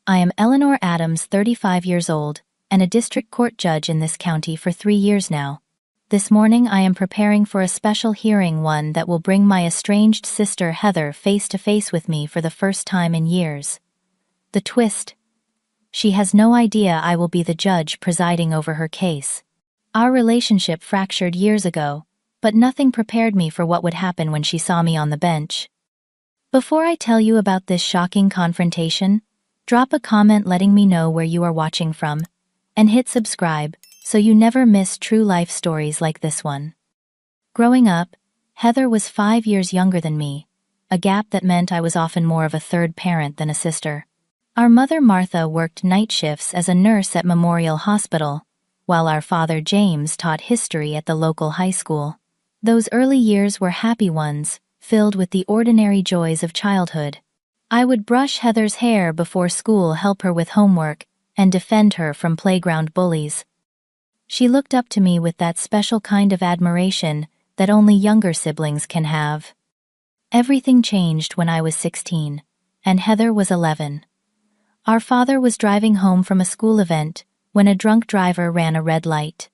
I am Eleanor Adams, 35 years old, and a district court judge in this county for 3 years now. This morning I am preparing for a special hearing, one that will bring my estranged sister Heather face to face with me for the first time in years. The twist: she has no idea I will be the judge presiding over her case. Our relationship fractured years ago, but nothing prepared me for what would happen when she saw me on the bench. Before I tell you about this shocking confrontation, drop a comment letting me know where you are watching from, and hit subscribe so you never miss true life stories like this one. Growing up, Heather was 5 years younger than me, a gap that meant I was often more of a third parent than a sister. Our mother Martha worked night shifts as a nurse at Memorial Hospital, while our father James taught history at the local high school. Those early years were happy ones, filled with the ordinary joys of childhood. I would brush Heather's hair before school, help her with homework, and defend her from playground bullies. She looked up to me with that special kind of admiration that only younger siblings can have. Everything changed when I was 16, and Heather was 11. Our father was driving home from a school event when a drunk driver ran a red light.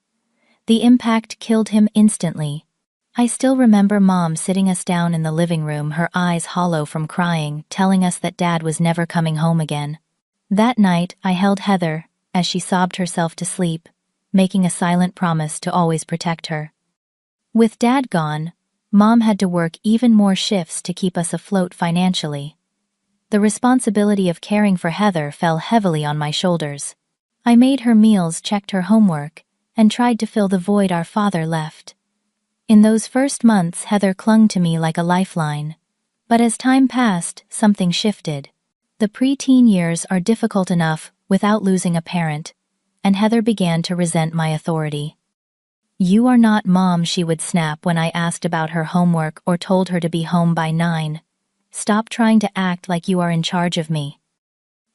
The impact killed him instantly. I still remember Mom sitting us down in the living room, her eyes hollow from crying, telling us that Dad was never coming home again. That night, I held Heather as she sobbed herself to sleep, making a silent promise to always protect her. With Dad gone, Mom had to work even more shifts to keep us afloat financially. The responsibility of caring for Heather fell heavily on my shoulders. I made her meals, checked her homework, and tried to fill the void our father left. In those first months, Heather clung to me like a lifeline. But as time passed, something shifted. The preteen years are difficult enough without losing a parent, and Heather began to resent my authority. "You are not Mom," she would snap when I asked about her homework or told her to be home by 9. "Stop trying to act like you are in charge of me."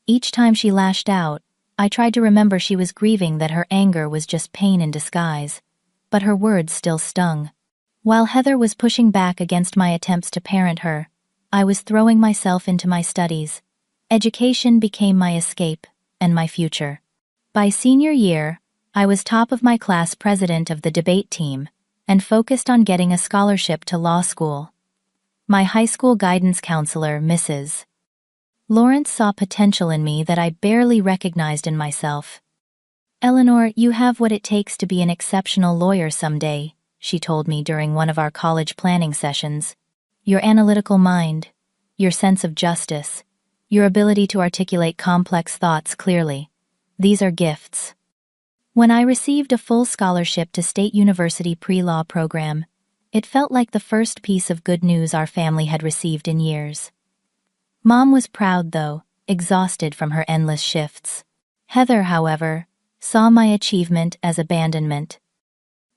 Each time she lashed out, I tried to remember she was grieving, that her anger was just pain in disguise, but her words still stung. While Heather was pushing back against my attempts to parent her, I was throwing myself into my studies. Education became my escape and my future. By senior year, I was top of my class, president of the debate team, and focused on getting a scholarship to law school. My high school guidance counselor, Mrs. Lawrence, saw potential in me that I barely recognized in myself. "Eleanor, you have what it takes to be an exceptional lawyer someday," she told me during one of our college planning sessions. "Your analytical mind, your sense of justice, your ability to articulate complex thoughts clearly, these are gifts." When I received a full scholarship to State University pre-law program, it felt like the first piece of good news our family had received in years. Mom was proud, though, exhausted from her endless shifts. Heather, however, saw my achievement as abandonment.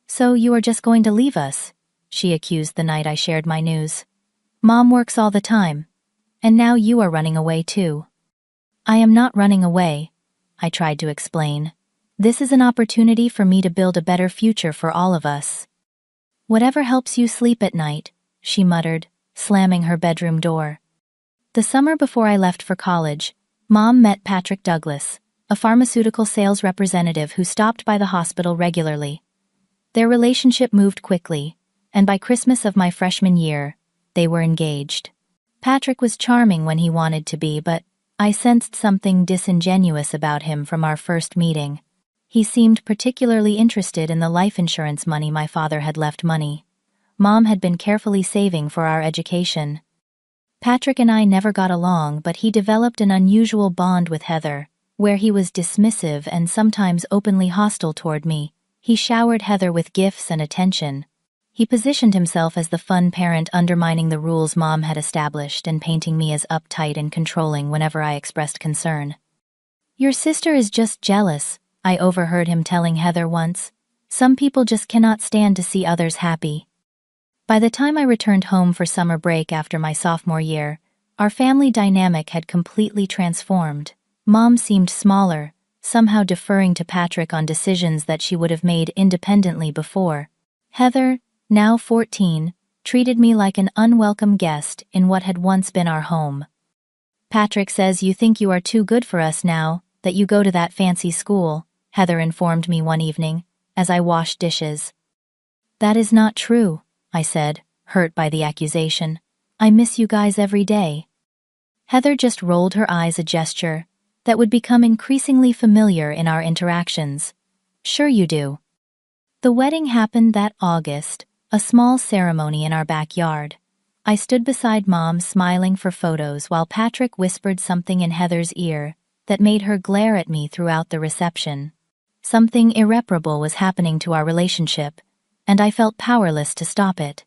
"So you are just going to leave us?" she accused the night I shared my news. "Mom works all the time, and now you are running away too." "I am not running away," I tried to explain. "This is an opportunity for me to build a better future for all of us." "Whatever helps you sleep at night," she muttered, slamming her bedroom door. The summer before I left for college, Mom met Patrick Douglas, a pharmaceutical sales representative who stopped by the hospital regularly. Their relationship moved quickly, and by Christmas of my freshman year, they were engaged. Patrick was charming when he wanted to be, but I sensed something disingenuous about him from our first meeting. He seemed particularly interested in the life insurance money my father had left. Mom had been carefully saving for our education. Patrick and I never got along, but he developed an unusual bond with Heather, where he was dismissive and sometimes openly hostile toward me. He showered Heather with gifts and attention. He positioned himself as the fun parent, undermining the rules Mom had established and painting me as uptight and controlling whenever I expressed concern. "Your sister is just jealous," I overheard him telling Heather once. "Some people just cannot stand to see others happy." By the time I returned home for summer break after my sophomore year, our family dynamic had completely transformed. Mom seemed smaller, somehow deferring to Patrick on decisions that she would have made independently before. Heather, now 14, treated me like an unwelcome guest in what had once been our home. Patrick says you think you are too good for us now, that you go to that fancy school, Heather informed me one evening, as I washed dishes. That is not true, I said, hurt by the accusation. I miss you guys every day. Heather just rolled her eyes, a gesture that would become increasingly familiar in our interactions. Sure you do. The wedding happened that August, a small ceremony in our backyard. I stood beside Mom smiling for photos while Patrick whispered something in Heather's ear that made her glare at me throughout the reception. Something irreparable was happening to our relationship, and I felt powerless to stop it.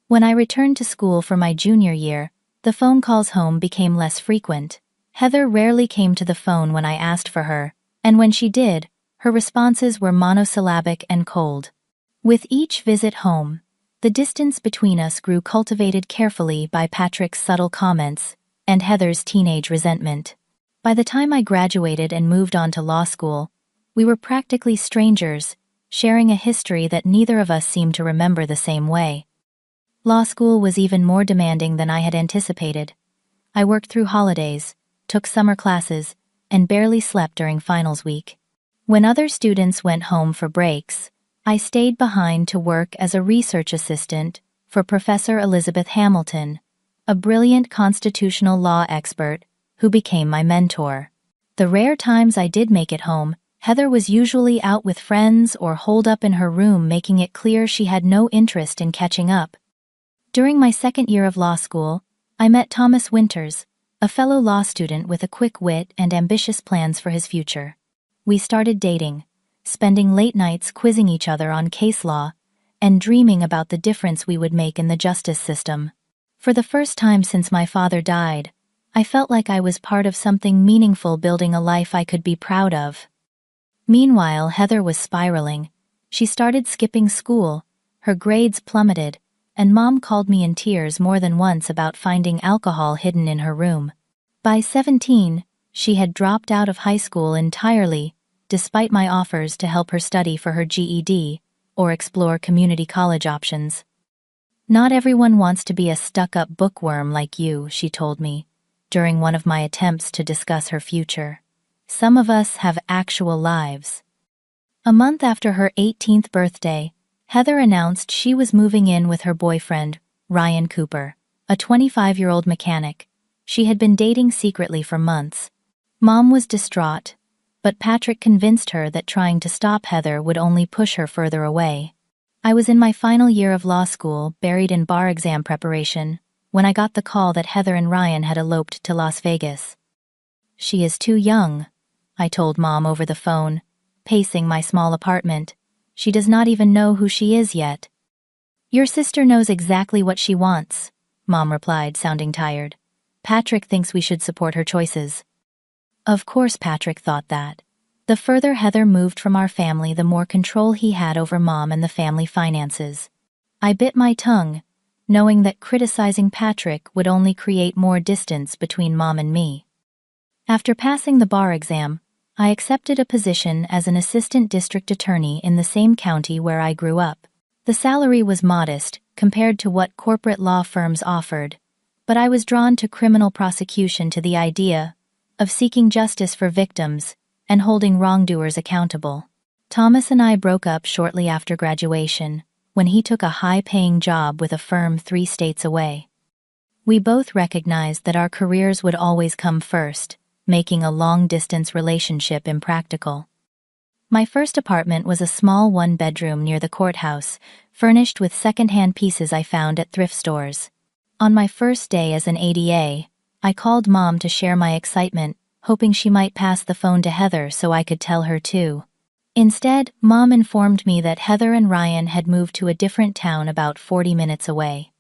When I returned to school for my junior year, the phone calls home became less frequent. Heather rarely came to the phone when I asked for her, and when she did, her responses were monosyllabic and cold. With each visit home, the distance between us grew, cultivated carefully by Patrick's subtle comments and Heather's teenage resentment. By the time I graduated and moved on to law school, we were practically strangers, sharing a history that neither of us seemed to remember the same way. Law school was even more demanding than I had anticipated. I worked through holidays, took summer classes, and barely slept during finals week. When other students went home for breaks, I stayed behind to work as a research assistant for Professor Elizabeth Hamilton, a brilliant constitutional law expert who became my mentor. The rare times I did make it home, Heather was usually out with friends or holed up in her room, making it clear she had no interest in catching up. During my second year of law school, I met Thomas Winters, a fellow law student with a quick wit and ambitious plans for his future. We started dating, spending late nights quizzing each other on case law, and dreaming about the difference we would make in the justice system. For the first time since my father died, I felt like I was part of something meaningful, building a life I could be proud of. Meanwhile, Heather was spiraling. She started skipping school, her grades plummeted, and Mom called me in tears more than once about finding alcohol hidden in her room. By 17, she had dropped out of high school entirely, despite my offers to help her study for her GED or explore community college options. Not everyone wants to be a stuck-up bookworm like you, she told me, during one of my attempts to discuss her future. Some of us have actual lives. A month after her 18th birthday, Heather announced she was moving in with her boyfriend, Ryan Cooper, a 25-year-old mechanic. She had been dating secretly for months. Mom was distraught, but Patrick convinced her that trying to stop Heather would only push her further away. I was in my final year of law school, buried in bar exam preparation, when I got the call that Heather and Ryan had eloped to Las Vegas. She is too young, I told Mom over the phone, pacing my small apartment. She does not even know who she is yet. Your sister knows exactly what she wants, Mom replied, sounding tired. Patrick thinks we should support her choices. Of course Patrick thought that. The further Heather moved from our family, the more control he had over Mom and the family finances. I bit my tongue, knowing that criticizing Patrick would only create more distance between Mom and me. After passing the bar exam, I accepted a position as an assistant district attorney in the same county where I grew up. The salary was modest compared to what corporate law firms offered, but I was drawn to criminal prosecution, to the idea of seeking justice for victims and holding wrongdoers accountable. Thomas and I broke up shortly after graduation, when he took a high-paying job with a firm 3 states away. We both recognized that our careers would always come first, making a long-distance relationship impractical. My first apartment was a small 1-bedroom near the courthouse, furnished with second-hand pieces I found at thrift stores. On my first day as an ADA, I called Mom to share my excitement, hoping she might pass the phone to Heather so I could tell her too. Instead, Mom informed me that Heather and Ryan had moved to a different town about 40 minutes away.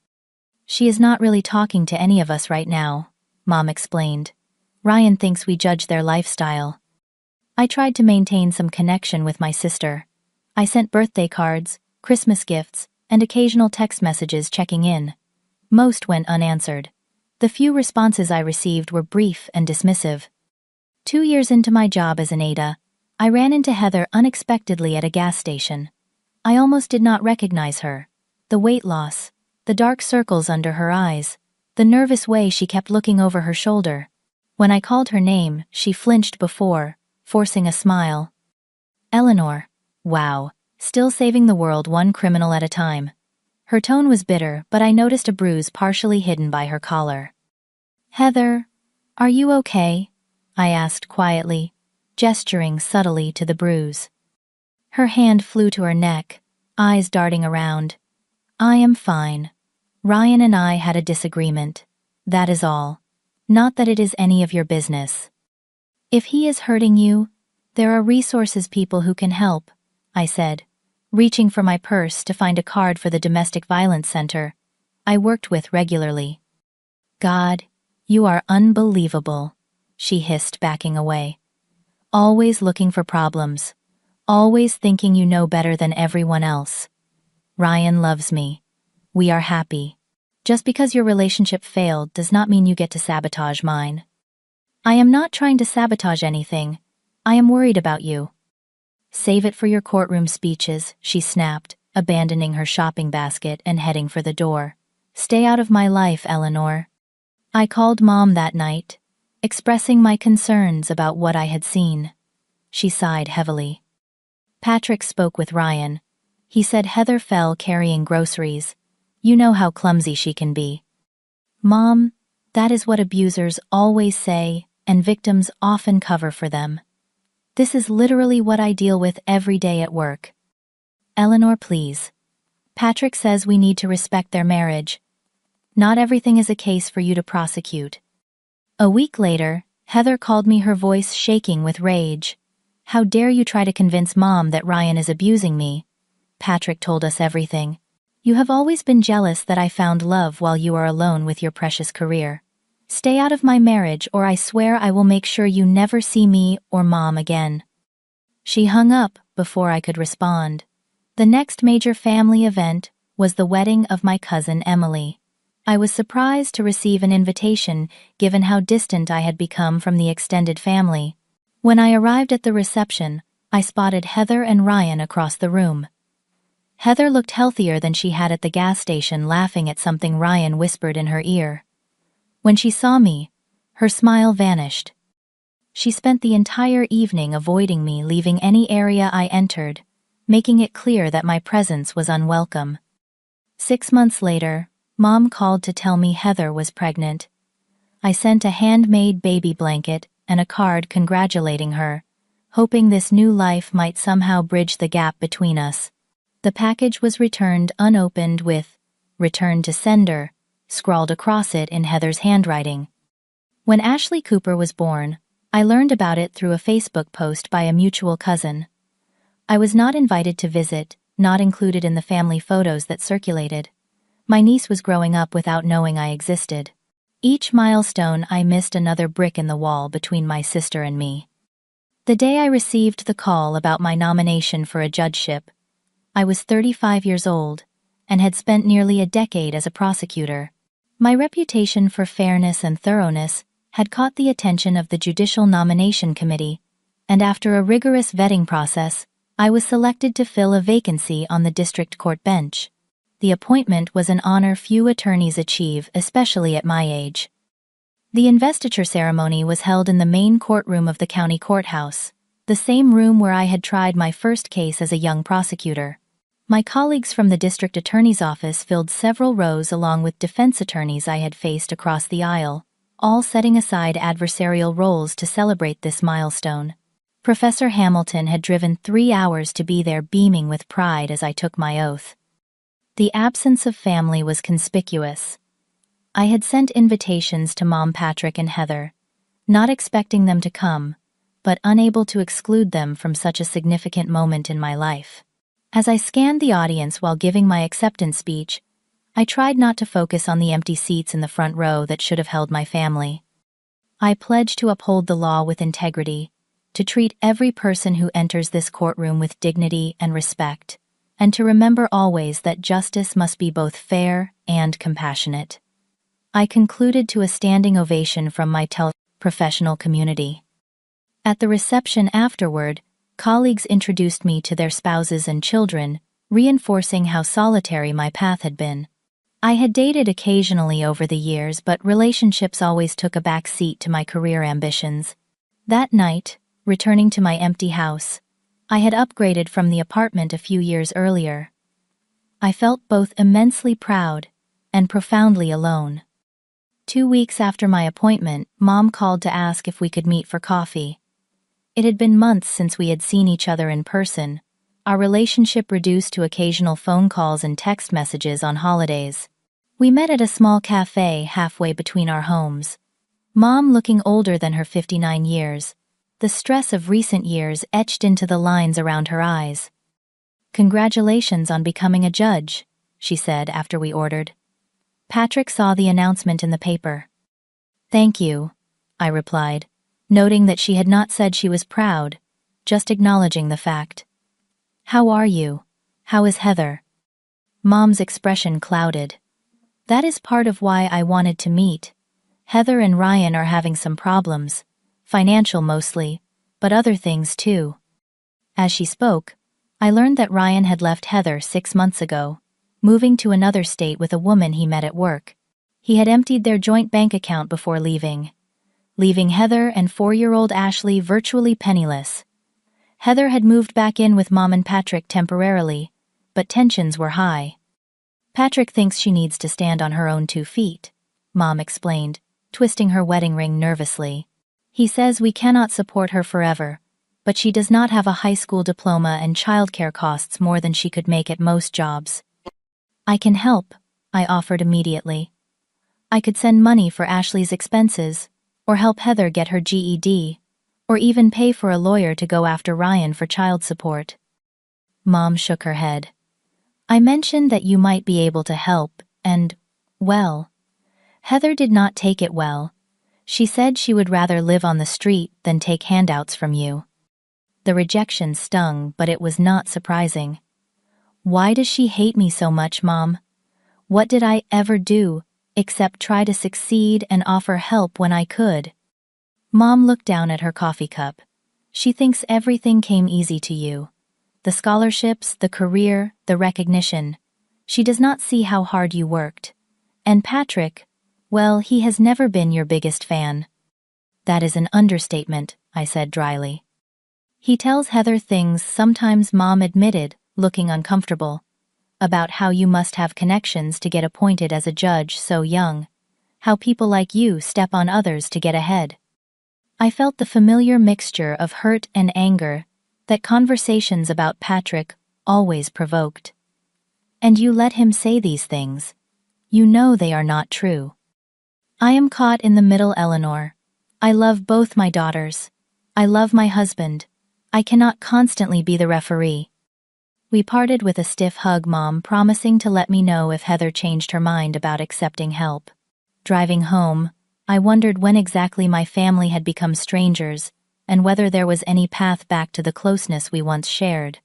She is not really talking to any of us right now, Mom explained. Ryan thinks we judge their lifestyle. I tried to maintain some connection with my sister. I sent birthday cards, Christmas gifts, and occasional text messages checking in. Most went unanswered. The few responses I received were brief and dismissive. 2 years into my job as an ADA, I ran into Heather unexpectedly at a gas station. I almost did not recognize her. The weight loss, the dark circles under her eyes, the nervous way she kept looking over her shoulder. When I called her name, she flinched before, forcing a smile. Eleanor. Wow, still saving the world one criminal at a time. Her tone was bitter, but I noticed a bruise partially hidden by her collar. Heather, are you okay? I asked quietly, gesturing subtly to the bruise. Her hand flew to her neck, eyes darting around. I am fine. Ryan and I had a disagreement. That is all. Not that it is any of your business. If he is hurting you, there are resources people who can help, I said, reaching for my purse to find a card for the domestic violence center I worked with regularly. God, you are unbelievable, she hissed, backing away. Always looking for problems. Always thinking you know better than everyone else. Ryan loves me. We are happy. Just because your relationship failed does not mean you get to sabotage mine. I am not trying to sabotage anything. I am worried about you. Save it for your courtroom speeches, she snapped, abandoning her shopping basket and heading for the door. Stay out of my life, Eleanor. I called Mom that night, expressing my concerns about what I had seen. She sighed heavily. Patrick spoke with Ryan. He said Heather fell carrying groceries. You know how clumsy she can be. Mom, that is what abusers always say, and victims often cover for them. This is literally what I deal with every day at work. Eleanor, please. Patrick says we need to respect their marriage. Not everything is a case for you to prosecute. A week later, Heather called me, her voice shaking with rage. How dare you try to convince Mom that Ryan is abusing me? Patrick told us everything. You have always been jealous that I found love while you are alone with your precious career. Stay out of my marriage or I swear I will make sure you never see me or Mom again. She hung up before I could respond. The next major family event was the wedding of my cousin Emily. I was surprised to receive an invitation given how distant I had become from the extended family. When I arrived at the reception, I spotted Heather and Ryan across the room. Heather looked healthier than she had at the gas station, laughing at something Ryan whispered in her ear. When she saw me, her smile vanished. She spent the entire evening avoiding me, leaving any area I entered, making it clear that my presence was unwelcome. 6 months later, Mom called to tell me Heather was pregnant. I sent a handmade baby blanket and a card congratulating her, hoping this new life might somehow bridge the gap between us. The package was returned unopened with "Return to sender" scrawled across it in Heather's handwriting. When Ashley Cooper was born, I learned about it through a Facebook post by a mutual cousin. I was not invited to visit, not included in the family photos that circulated. My niece was growing up without knowing I existed. Each milestone I missed another brick in the wall between my sister and me. The day I received the call about my nomination for a judgeship, I was 35 years old and had spent nearly a decade as a prosecutor. My reputation for fairness and thoroughness had caught the attention of the Judicial Nomination Committee, and after a rigorous vetting process, I was selected to fill a vacancy on the district court bench. The appointment was an honor few attorneys achieve, especially at my age. The investiture ceremony was held in the main courtroom of the county courthouse, the same room where I had tried my first case as a young prosecutor. My colleagues from the district attorney's office filled several rows along with defense attorneys I had faced across the aisle, all setting aside adversarial roles to celebrate this milestone. Professor Hamilton had driven 3 hours to be there, beaming with pride as I took my oath. The absence of family was conspicuous. I had sent invitations to Mom, Patrick, and Heather, not expecting them to come, but unable to exclude them from such a significant moment in my life. As I scanned the audience while giving my acceptance speech, I tried not to focus on the empty seats in the front row that should have held my family. I pledged to uphold the law with integrity, to treat every person who enters this courtroom with dignity and respect, and to remember always that justice must be both fair and compassionate. I concluded to a standing ovation from my professional community. At the reception afterward, colleagues introduced me to their spouses and children, reinforcing how solitary my path had been. I had dated occasionally over the years, but relationships always took a back seat to my career ambitions. That night, returning to my empty house, I had upgraded from the apartment a few years earlier. I felt both immensely proud and profoundly alone. 2 weeks after my appointment, Mom called to ask if we could meet for coffee. It had been months since we had seen each other in person, our relationship reduced to occasional phone calls and text messages on holidays. We met at a small cafe halfway between our homes. Mom looking older than her 59 years, the stress of recent years etched into the lines around her eyes. "Congratulations on becoming a judge," she said after we ordered. Patrick saw the announcement in the paper. "Thank you," I replied, noting that she had not said she was proud, just acknowledging the fact. "How are you? How is Heather?" Mom's expression clouded. "That is part of why I wanted to meet. Heather and Ryan are having some problems, financial mostly, but other things too." As she spoke, I learned that Ryan had left Heather 6 months ago, moving to another state with a woman he met at work. He had emptied their joint bank account before leaving Heather and 4-year-old Ashley virtually penniless. Heather had moved back in with Mom and Patrick temporarily, but tensions were high. "Patrick thinks she needs to stand on her own 2 feet, Mom explained, twisting her wedding ring nervously. "He says we cannot support her forever, but she does not have a high school diploma and childcare costs more than she could make at most jobs." "I can help," I offered immediately. "I could send money for Ashley's expenses, or help Heather get her GED, or even pay for a lawyer to go after Ryan for child support." Mom shook her head. "I mentioned that you might be able to help, and, well, Heather did not take it well. She said she would rather live on the street than take handouts from you." The rejection stung, but it was not surprising. "Why does she hate me so much, Mom? What did I ever do, except try to succeed and offer help when I could?" Mom looked down at her coffee cup. "She thinks everything came easy to you. The scholarships, the career, the recognition. She does not see how hard you worked. And Patrick, well, he has never been your biggest fan." "That is an understatement," I said dryly. "He tells Heather things," sometimes Mom admitted, looking uncomfortable, "about how you must have connections to get appointed as a judge so young, how people like you step on others to get ahead." I felt the familiar mixture of hurt and anger that conversations about Patrick always provoked. "And you let him say these things. You know they are not true." "I am caught in the middle, Eleanor. I love both my daughters. I love my husband. I cannot constantly be the referee." We parted with a stiff hug, Mom promising to let me know if Heather changed her mind about accepting help. Driving home, I wondered when exactly my family had become strangers, and whether there was any path back to the closeness we once shared.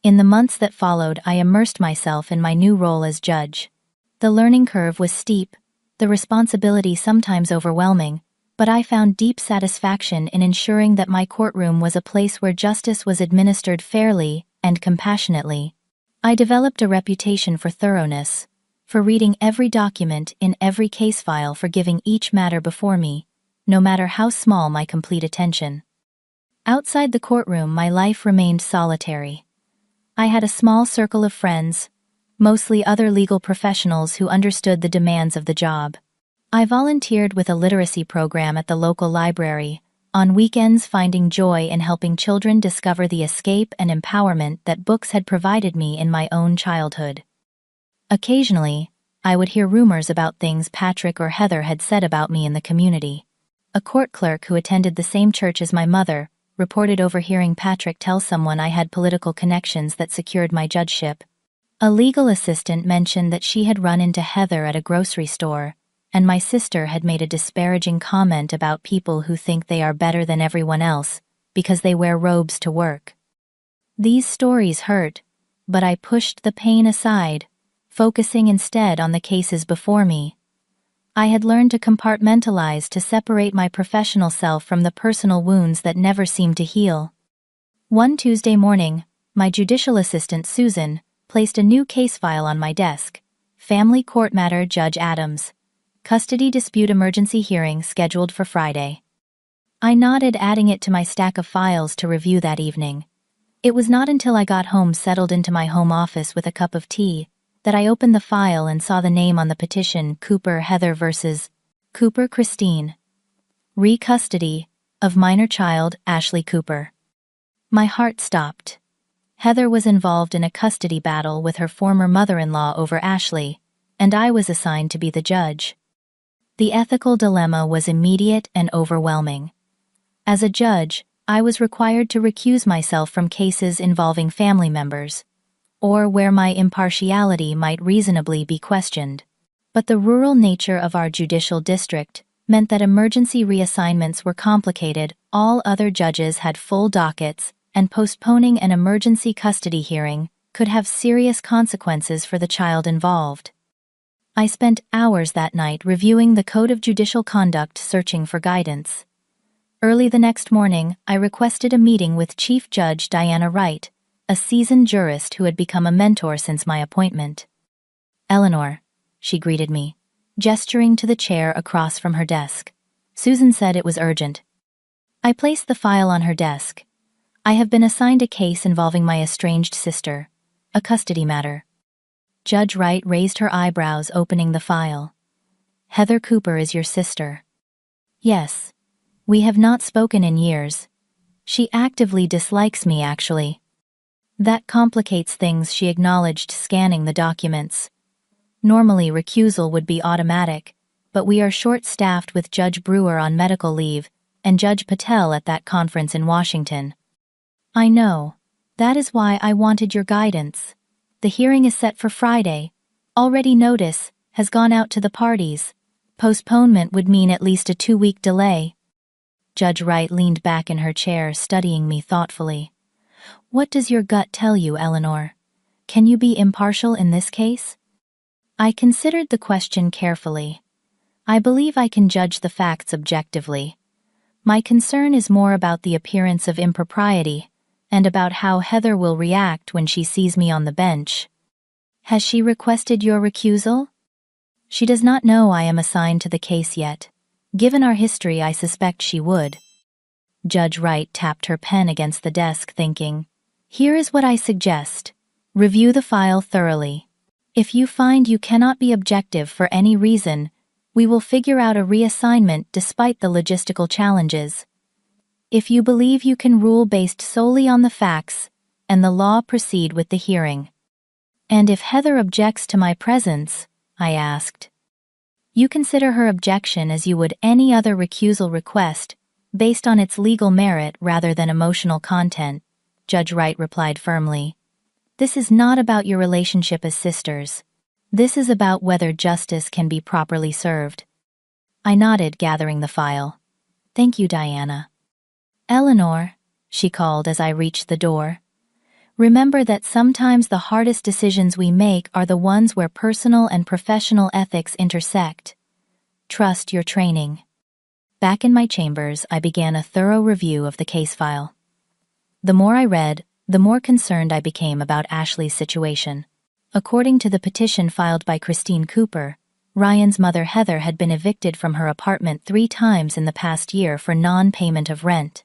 In the months that followed, I immersed myself in my new role as judge. The learning curve was steep, the responsibility sometimes overwhelming, but I found deep satisfaction in ensuring that my courtroom was a place where justice was administered fairly and compassionately. I developed a reputation for thoroughness, for reading every document in every case file, for giving each matter before me, no matter how small, my complete attention. Outside the courtroom, my life remained solitary. I had a small circle of friends, mostly other legal professionals who understood the demands of the job. I volunteered with a literacy program at the local library, on weekends finding joy in helping children discover the escape and empowerment that books had provided me in my own childhood. Occasionally, I would hear rumors about things Patrick or Heather had said about me in the community. A court clerk who attended the same church as my mother reported overhearing Patrick tell someone I had political connections that secured my judgeship. A legal assistant mentioned that she had run into Heather at a grocery store, and my sister had made a disparaging comment about people who think they are better than everyone else because they wear robes to work. These stories hurt, but I pushed the pain aside, focusing instead on the cases before me. I had learned to compartmentalize, to separate my professional self from the personal wounds that never seemed to heal. One Tuesday morning, my judicial assistant, Susan, placed a new case file on my desk, Family Court Matter Judge Adams. Custody Dispute Emergency Hearing scheduled for Friday. I nodded, adding it to my stack of files to review that evening. It was not until I got home, settled into my home office with a cup of tea, that I opened the file and saw the name on the petition: Cooper Heather versus Cooper Christine. Re-custody of minor child Ashley Cooper. My heart stopped. Heather was involved in a custody battle with her former mother-in-law over Ashley, and I was assigned to be the judge. The ethical dilemma was immediate and overwhelming. As a judge, I was required to recuse myself from cases involving family members, or where my impartiality might reasonably be questioned. But the rural nature of our judicial district meant that emergency reassignments were complicated. All other judges had full dockets, and postponing an emergency custody hearing could have serious consequences for the child involved. I spent hours that night reviewing the Code of Judicial Conduct, searching for guidance. Early the next morning, I requested a meeting with Chief Judge Diana Wright, a seasoned jurist who had become a mentor since my appointment. "Eleanor," she greeted me, gesturing to the chair across from her desk. Susan said it was urgent. I placed the file on her desk. "I have been assigned a case involving my estranged sister, a custody matter." Judge Wright raised her eyebrows, opening the file. "Heather Cooper is your sister?" "Yes. We have not spoken in years. She actively dislikes me, actually." "That complicates things," she acknowledged, scanning the documents. "Normally recusal would be automatic, but we are short-staffed with Judge Brewer on medical leave and Judge Patel at that conference in Washington." "I know. That is why I wanted your guidance. The hearing is set for Friday. Already notice has gone out to the parties. Postponement would mean at least a 2-week delay." Judge Wright leaned back in her chair, studying me thoughtfully. "What does your gut tell you, Eleanor? Can you be impartial in this case?" I considered the question carefully. I believe I can judge the facts objectively. My concern is more about the appearance of impropriety, and about how Heather will react when she sees me on the bench. "Has she requested your recusal?" "She does not know I am assigned to the case yet. Given our history, I suspect she would." Judge Wright tapped her pen against the desk, thinking. "Here is what I suggest. Review the file thoroughly. If you find you cannot be objective for any reason, we will figure out a reassignment despite the logistical challenges. If you believe you can rule based solely on the facts and the law, proceed with the hearing." "And if Heather objects to my presence?" I asked. "You consider her objection as you would any other recusal request, based on its legal merit rather than emotional content," Judge Wright replied firmly. "This is not about your relationship as sisters. This is about whether justice can be properly served." I nodded, gathering the file. "Thank you, Diana." "Eleanor," she called as I reached the door. "Remember that sometimes the hardest decisions we make are the ones where personal and professional ethics intersect. Trust your training." Back in my chambers, I began a thorough review of the case file. The more I read, the more concerned I became about Ashley's situation. According to the petition filed by Christine Cooper, Ryan's mother Heather had been evicted from her apartment 3 times in the past year for non-payment of rent.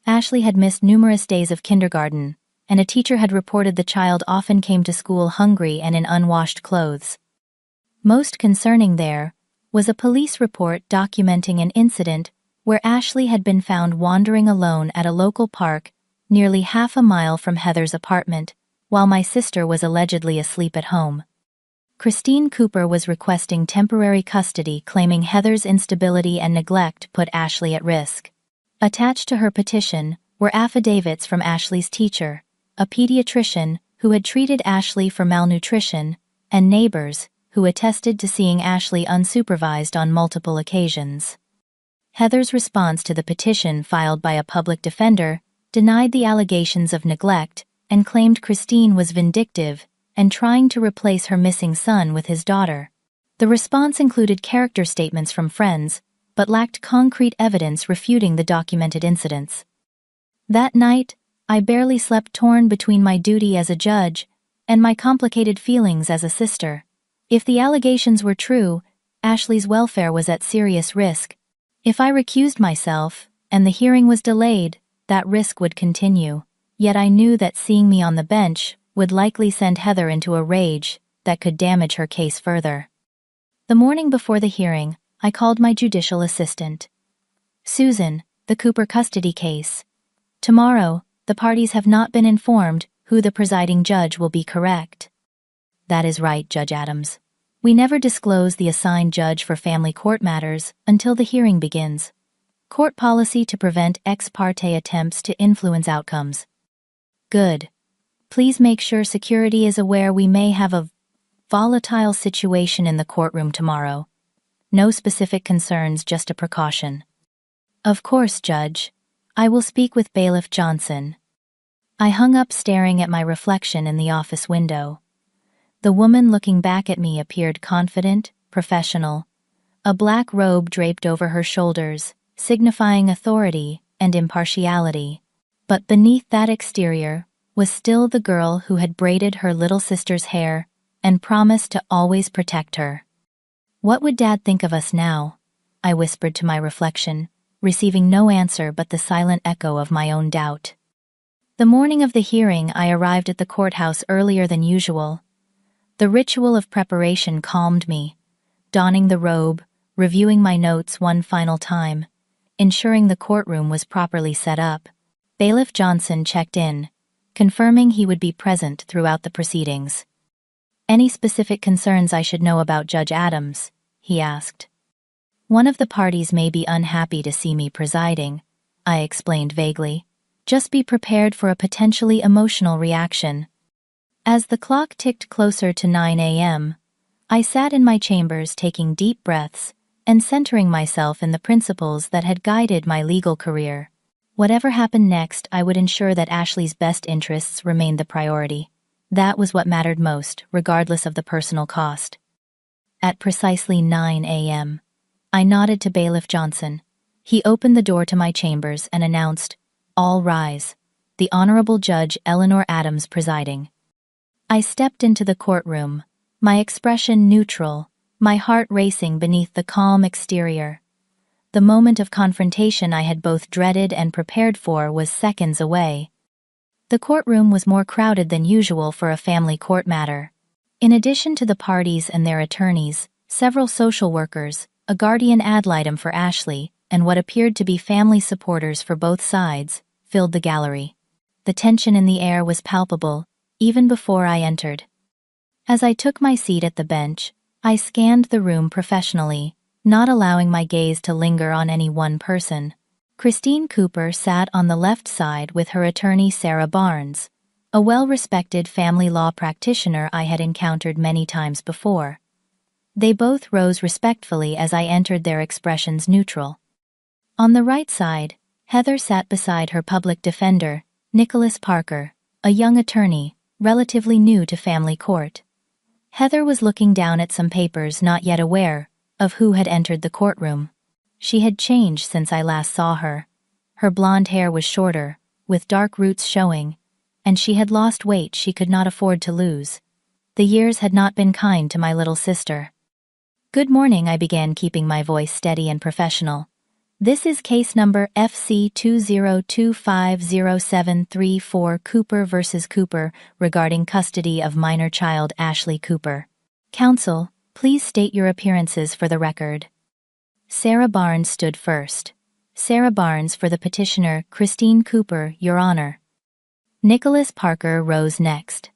Ashley had missed numerous days of kindergarten, and a teacher had reported the child often came to school hungry and in unwashed clothes. Most concerning there was a police report documenting an incident where Ashley had been found wandering alone at a local park nearly half a mile from Heather's apartment, while my sister was allegedly asleep at home. Christine Cooper was requesting temporary custody, claiming Heather's instability and neglect put Ashley at risk. Attached to her petition were affidavits from Ashley's teacher, a pediatrician who had treated Ashley for malnutrition, and neighbors who attested to seeing Ashley unsupervised on multiple occasions. Heather's response to the petition filed by a public defender denied the allegations of neglect and claimed Christine was vindictive and trying to replace her missing son with his daughter. The response included character statements from friends, but lacked concrete evidence refuting the documented incidents. That night, I barely slept, torn between my duty as a judge and my complicated feelings as a sister. If the allegations were true, Ashley's welfare was at serious risk. If I recused myself, and the hearing was delayed, that risk would continue. Yet I knew that seeing me on the bench would likely send Heather into a rage that could damage her case further. The morning before the hearing, I called my judicial assistant. "Susan, the Cooper custody case. Tomorrow, the parties have not been informed who the presiding judge will be, correct?" "That is right, Judge Adams. We never disclose the assigned judge for family court matters until the hearing begins. Court policy to prevent ex parte attempts to influence outcomes." "Good. Please make sure security is aware we may have a volatile situation in the courtroom tomorrow. No specific concerns, just a precaution." "Of course, Judge. I will speak with Bailiff Johnson." I hung up staring at my reflection in the office window. The woman looking back at me appeared confident, professional. A black robe draped over her shoulders, signifying authority and impartiality. But beneath that exterior was still the girl who had braided her little sister's hair and promised to always protect her. "What would Dad think of us now?" I whispered to my reflection, receiving no answer but the silent echo of my own doubt. The morning of the hearing, I arrived at the courthouse earlier than usual. The ritual of preparation calmed me, donning the robe, reviewing my notes one final time, ensuring the courtroom was properly set up. Bailiff Johnson checked in, confirming he would be present throughout the proceedings. "Any specific concerns I should know about, Judge Adams?" he asked. "One of the parties may be unhappy to see me presiding," I explained vaguely. "Just be prepared for a potentially emotional reaction." As the clock ticked closer to 9 a.m., I sat in my chambers taking deep breaths and centering myself in the principles that had guided my legal career. Whatever happened next, I would ensure that Ashley's best interests remained the priority. That was what mattered most, regardless of the personal cost. At precisely 9 a.m., I nodded to Bailiff Johnson. He opened the door to my chambers and announced, "All rise. The Honorable Judge Eleanor Adams presiding." I stepped into the courtroom, my expression neutral, my heart racing beneath the calm exterior. The moment of confrontation I had both dreaded and prepared for was seconds away. The courtroom was more crowded than usual for a family court matter. In addition to the parties and their attorneys, several social workers, a guardian ad litem for Ashley, and what appeared to be family supporters for both sides, filled the gallery. The tension in the air was palpable, even before I entered. As I took my seat at the bench, I scanned the room professionally, not allowing my gaze to linger on any one person. Christine Cooper sat on the left side with her attorney Sarah Barnes, a well-respected family law practitioner I had encountered many times before. They both rose respectfully as I entered, their expressions neutral. On the right side, Heather sat beside her public defender, Nicholas Parker, a young attorney, relatively new to family court. Heather was looking down at some papers, not yet aware of who had entered the courtroom. She had changed since I last saw her. Her blonde hair was shorter, with dark roots showing, and she had lost weight she could not afford to lose. The years had not been kind to my little sister. "Good morning," I began, keeping my voice steady and professional. "This is case number FC 20250734, Cooper v. Cooper, regarding custody of minor child Ashley Cooper. Counsel, please state your appearances for the record." Sarah Barnes stood first. "Sarah Barnes for the petitioner, Christine Cooper, Your Honor." Nicholas Parker rose next.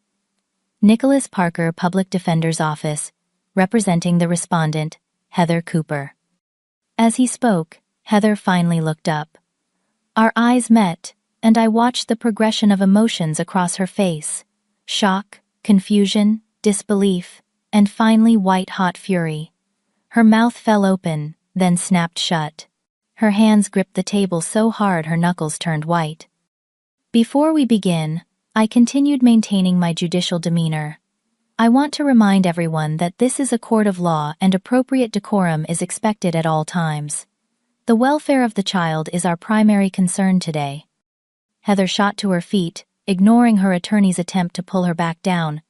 "Nicholas Parker, Public Defender's Office, representing the respondent, Heather Cooper." As he spoke, Heather finally looked up. Our eyes met, and I watched the progression of emotions across her face: shock, confusion, disbelief, and finally white-hot fury. Her mouth fell open, then snapped shut. Her hands gripped the table so hard her knuckles turned white. Before we begin, I continued maintaining my judicial demeanor. "I want to remind everyone that this is a court of law and appropriate decorum is expected at all times. The welfare of the child is our primary concern today." Heather shot to her feet, ignoring her attorney's attempt to pull her back down.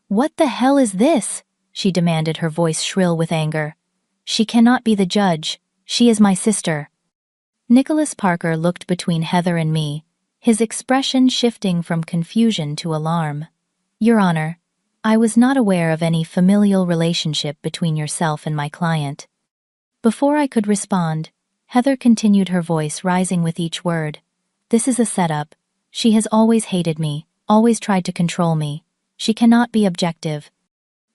"What the hell is this?" she demanded, her voice shrill with anger. "She cannot be the judge. She is my sister." Nicholas Parker looked between Heather and me, his expression shifting from confusion to alarm. "Your Honor, I was not aware of any familial relationship between yourself and my client." Before I could respond, Heather continued, her voice rising with each word. "This is a setup. She has always hated me, always tried to control me. She cannot be objective."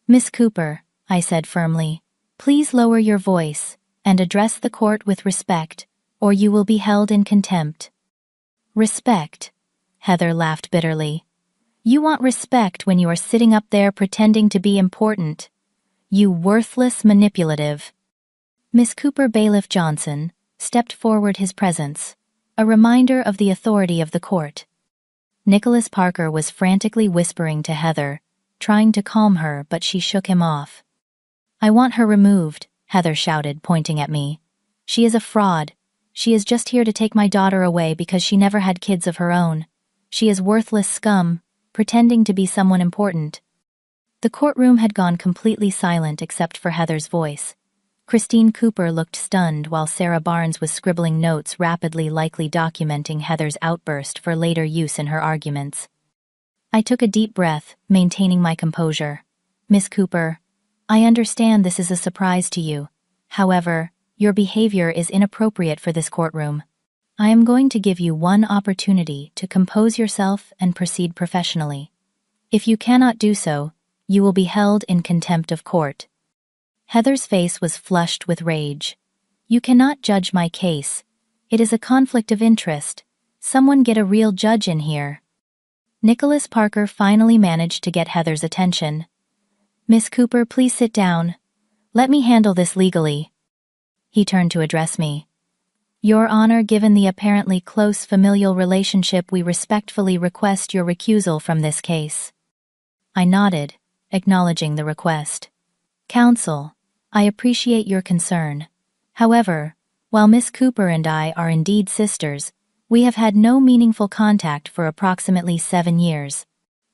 "Miss Cooper," I said firmly, "please lower your voice and address the court with respect, or you will be held in contempt." "Respect?" Heather laughed bitterly. "You want respect when you are sitting up there pretending to be important. You worthless manipulative." Miss Cooper, Bailiff Johnson, stepped forward, his presence a reminder of the authority of the court. Nicholas Parker was frantically whispering to Heather, trying to calm her, but she shook him off. "I want her removed," Heather shouted, pointing at me. "She is a fraud. She is just here to take my daughter away because she never had kids of her own. She is worthless scum, pretending to be someone important." The courtroom had gone completely silent except for Heather's voice. Christine Cooper looked stunned while Sarah Barnes was scribbling notes rapidly, likely documenting Heather's outburst for later use in her arguments. I took a deep breath, maintaining my composure. "Miss Cooper, I understand this is a surprise to you. However, your behavior is inappropriate for this courtroom. I am going to give you one opportunity to compose yourself and proceed professionally. If you cannot do so, you will be held in contempt of court." Heather's face was flushed with rage. "You cannot judge my case. It is a conflict of interest. Someone get a real judge in here." Nicholas Parker finally managed to get Heather's attention. "Miss Cooper, please sit down. Let me handle this legally." He turned to address me. "Your Honor, given the apparently close familial relationship, we respectfully request your recusal from this case." I nodded, acknowledging the request. "Counsel, I appreciate your concern. However, while Miss Cooper and I are indeed sisters, we have had no meaningful contact for approximately 7 years.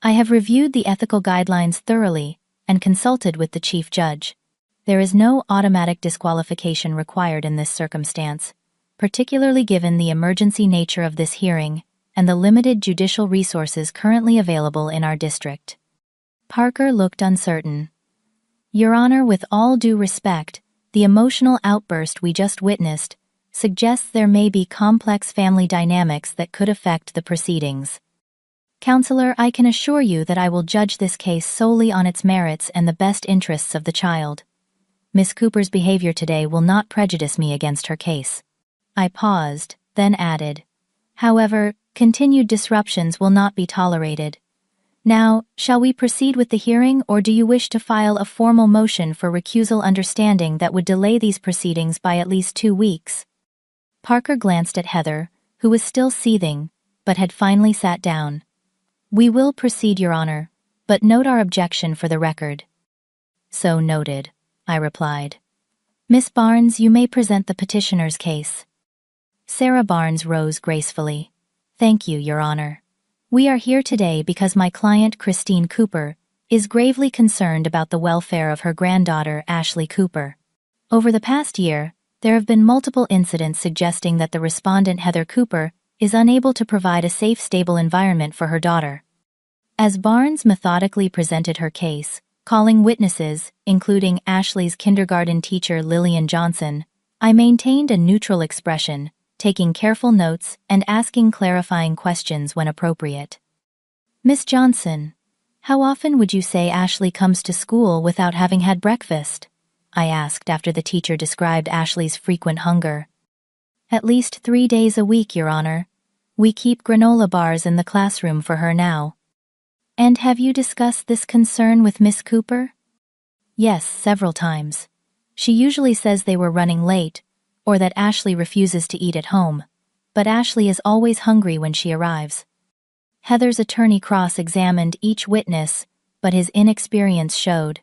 I have reviewed the ethical guidelines thoroughly and consulted with the Chief Judge. There is no automatic disqualification required in this circumstance, particularly given the emergency nature of this hearing and the limited judicial resources currently available in our district." Parker looked uncertain. "Your Honor, with all due respect, the emotional outburst we just witnessed suggests there may be complex family dynamics that could affect the proceedings. Counselor, I can assure you that I will judge this case solely on its merits and the best interests of the child. Miss Cooper's behavior today will not prejudice me against her case." I paused, then added, "However, continued disruptions will not be tolerated. Now, shall we proceed with the hearing, or do you wish to file a formal motion for recusal, understanding that would delay these proceedings by at least 2 weeks? Parker glanced at Heather, who was still seething, but had finally sat down. "We will proceed, Your Honor, but note our objection for the record." "So noted," I replied. "Miss Barnes, you may present the petitioner's case." Sarah Barnes rose gracefully. "Thank you, Your Honor. We are here today because my client, Christine Cooper, is gravely concerned about the welfare of her granddaughter, Ashley Cooper. Over the past year, there have been multiple incidents suggesting that the respondent, Heather Cooper, is unable to provide a safe, stable environment for her daughter." As Barnes methodically presented her case, calling witnesses, including Ashley's kindergarten teacher Lillian Johnson, I maintained a neutral expression, taking careful notes and asking clarifying questions when appropriate. "Miss Johnson, how often would you say Ashley comes to school without having had breakfast?" I asked after the teacher described Ashley's frequent hunger. "At least 3 days a week, Your Honor. We keep granola bars in the classroom for her now." "And have you discussed this concern with Miss Cooper?" "Yes, several times. She usually says they were running late, or that Ashley refuses to eat at home, but Ashley is always hungry when she arrives." Heather's attorney cross-examined each witness, but his inexperience showed.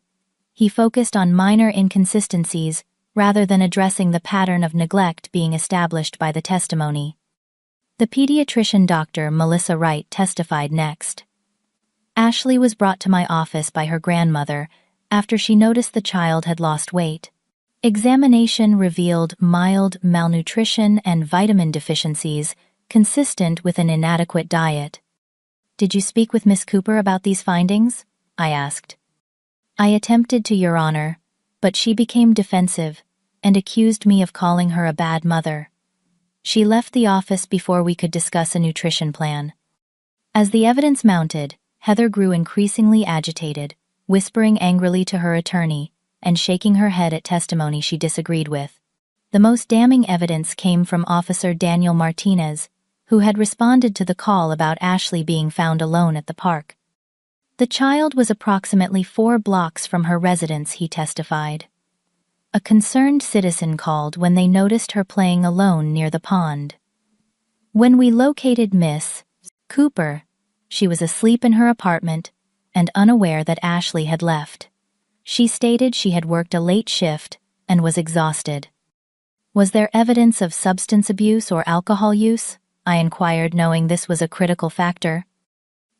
He focused on minor inconsistencies rather than addressing the pattern of neglect being established by the testimony. The pediatrician, Dr. Melissa Wright, testified next. "Ashley was brought to my office by her grandmother after she noticed the child had lost weight. Examination revealed mild malnutrition and vitamin deficiencies consistent with an inadequate diet. "Did you speak with Miss Cooper about these findings?" I asked. "I attempted to, Your Honor, but she became defensive and accused me of calling her a bad mother. She left the office before we could discuss a nutrition plan." As the evidence mounted, Heather grew increasingly agitated, whispering angrily to her attorney and shaking her head at testimony she disagreed with. The most damning evidence came from Officer Daniel Martinez, who had responded to the call about Ashley being found alone at the park. The child was approximately 4 blocks from her residence, he testified. A concerned citizen called when they noticed her playing alone near the pond. When we located Miss Cooper, she was asleep in her apartment and unaware that Ashley had left. She stated she had worked a late shift and was exhausted. "Was there evidence of substance abuse or alcohol use?" I inquired, knowing this was a critical factor.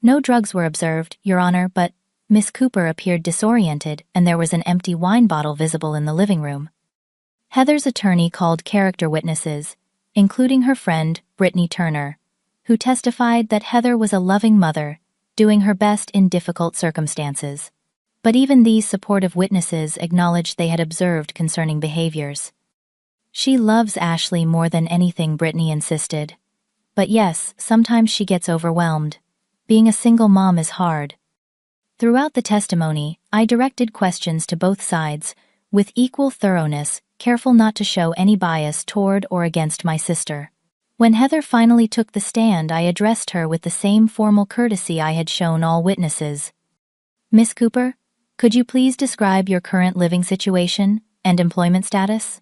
"No drugs were observed, Your Honor, but Miss Cooper appeared disoriented and there was an empty wine bottle visible in the living room." Heather's attorney called character witnesses, including her friend, Brittany Turner, who testified that Heather was a loving mother, doing her best in difficult circumstances. But even these supportive witnesses acknowledged they had observed concerning behaviors. "She loves Ashley more than anything," Brittany insisted. "But yes, sometimes she gets overwhelmed. Being a single mom is hard." Throughout the testimony, I directed questions to both sides, with equal thoroughness, careful not to show any bias toward or against my sister. When Heather finally took the stand, I addressed her with the same formal courtesy I had shown all witnesses. "Miss Cooper, could you please describe your current living situation and employment status?"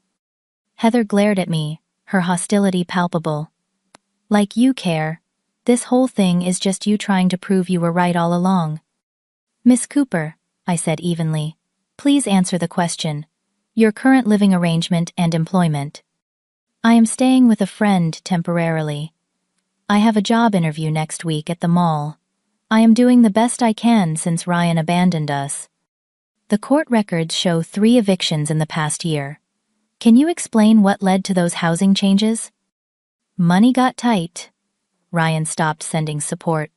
Heather glared at me, her hostility palpable. "Like you care. This whole thing is just you trying to prove you were right all along." "Miss Cooper," I said evenly, "please answer the question. Your current living arrangement and employment." "I am staying with a friend temporarily. I have a job interview next week at the mall. I am doing the best I can since Ryan abandoned us." "The court records show 3 evictions in the past year. Can you explain what led to those housing changes?" "Money got tight." Ryan stopped sending support.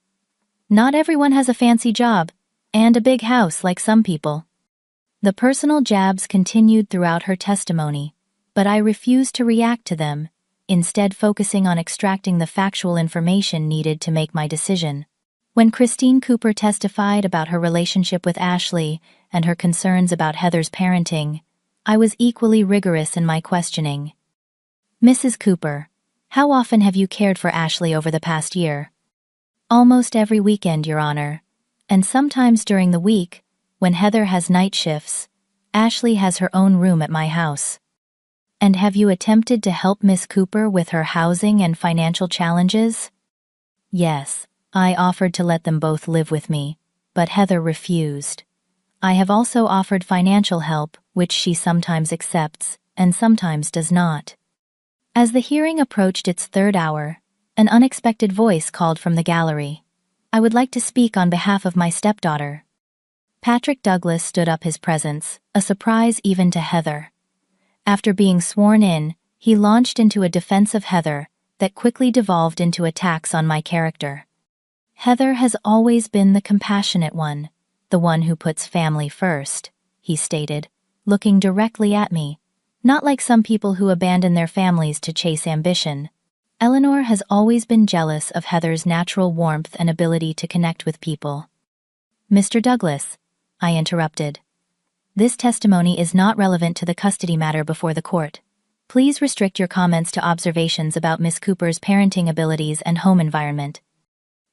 "Not everyone has a fancy job and a big house like some people." The personal jabs continued throughout her testimony, but I refused to react to them, instead focusing on extracting the factual information needed to make my decision. When Christine Cooper testified about her relationship with Ashley and her concerns about Heather's parenting, I was equally rigorous in my questioning. "Mrs. Cooper, how often have you cared for Ashley over the past year?" "Almost every weekend, Your Honor, and sometimes during the week, when Heather has night shifts. Ashley has her own room at my house." "And have you attempted to help Miss Cooper with her housing and financial challenges?" "Yes, I offered to let them both live with me, but Heather refused. I have also offered financial help, which she sometimes accepts and sometimes does not." As the hearing approached its 3rd hour, an unexpected voice called from the gallery. "I would like to speak on behalf of my stepdaughter." Patrick Douglas stood up, his presence a surprise even to Heather. After being sworn in, he launched into a defense of Heather that quickly devolved into attacks on my character. "Heather has always been the compassionate one, the one who puts family first," he stated, looking directly at me. "Not like some people who abandon their families to chase ambition. Eleanor has always been jealous of Heather's natural warmth and ability to connect with people." "Mr. Douglas," I interrupted, "this testimony is not relevant to the custody matter before the court. Please restrict your comments to observations about Miss Cooper's parenting abilities and home environment."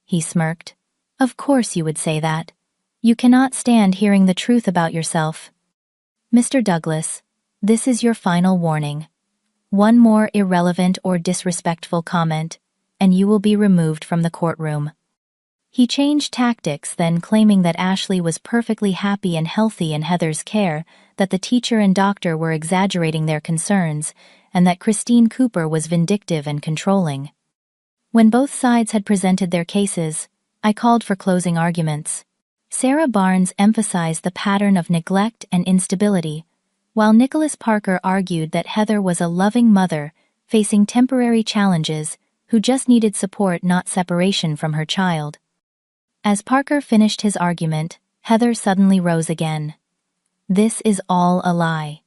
He smirked. "Of course you would say that. You cannot stand hearing the truth about yourself." "Mr. Douglas, this is your final warning. One more irrelevant or disrespectful comment, and you will be removed from the courtroom." He changed tactics, then claiming that Ashley was perfectly happy and healthy in Heather's care, that the teacher and doctor were exaggerating their concerns, and that Christine Cooper was vindictive and controlling. When both sides had presented their cases, I called for closing arguments. Sarah Barnes emphasized the pattern of neglect and instability, while Nicholas Parker argued that Heather was a loving mother facing temporary challenges who just needed support, not separation from her child. As Parker finished his argument, Heather suddenly rose again. "This is all a lie.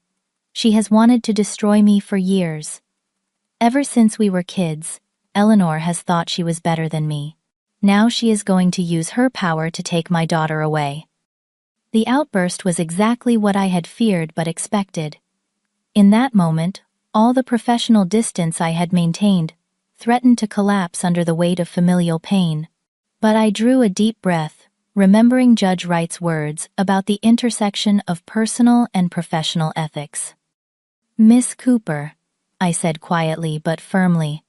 She has wanted to destroy me for years. Ever since we were kids, Eleanor has thought she was better than me. Now she is going to use her power to take my daughter away." The outburst was exactly what I had feared but expected. In that moment, all the professional distance I had maintained threatened to collapse under the weight of familial pain. But I drew a deep breath, remembering Judge Wright's words about the intersection of personal and professional ethics. "Miss Cooper," I said quietly but firmly,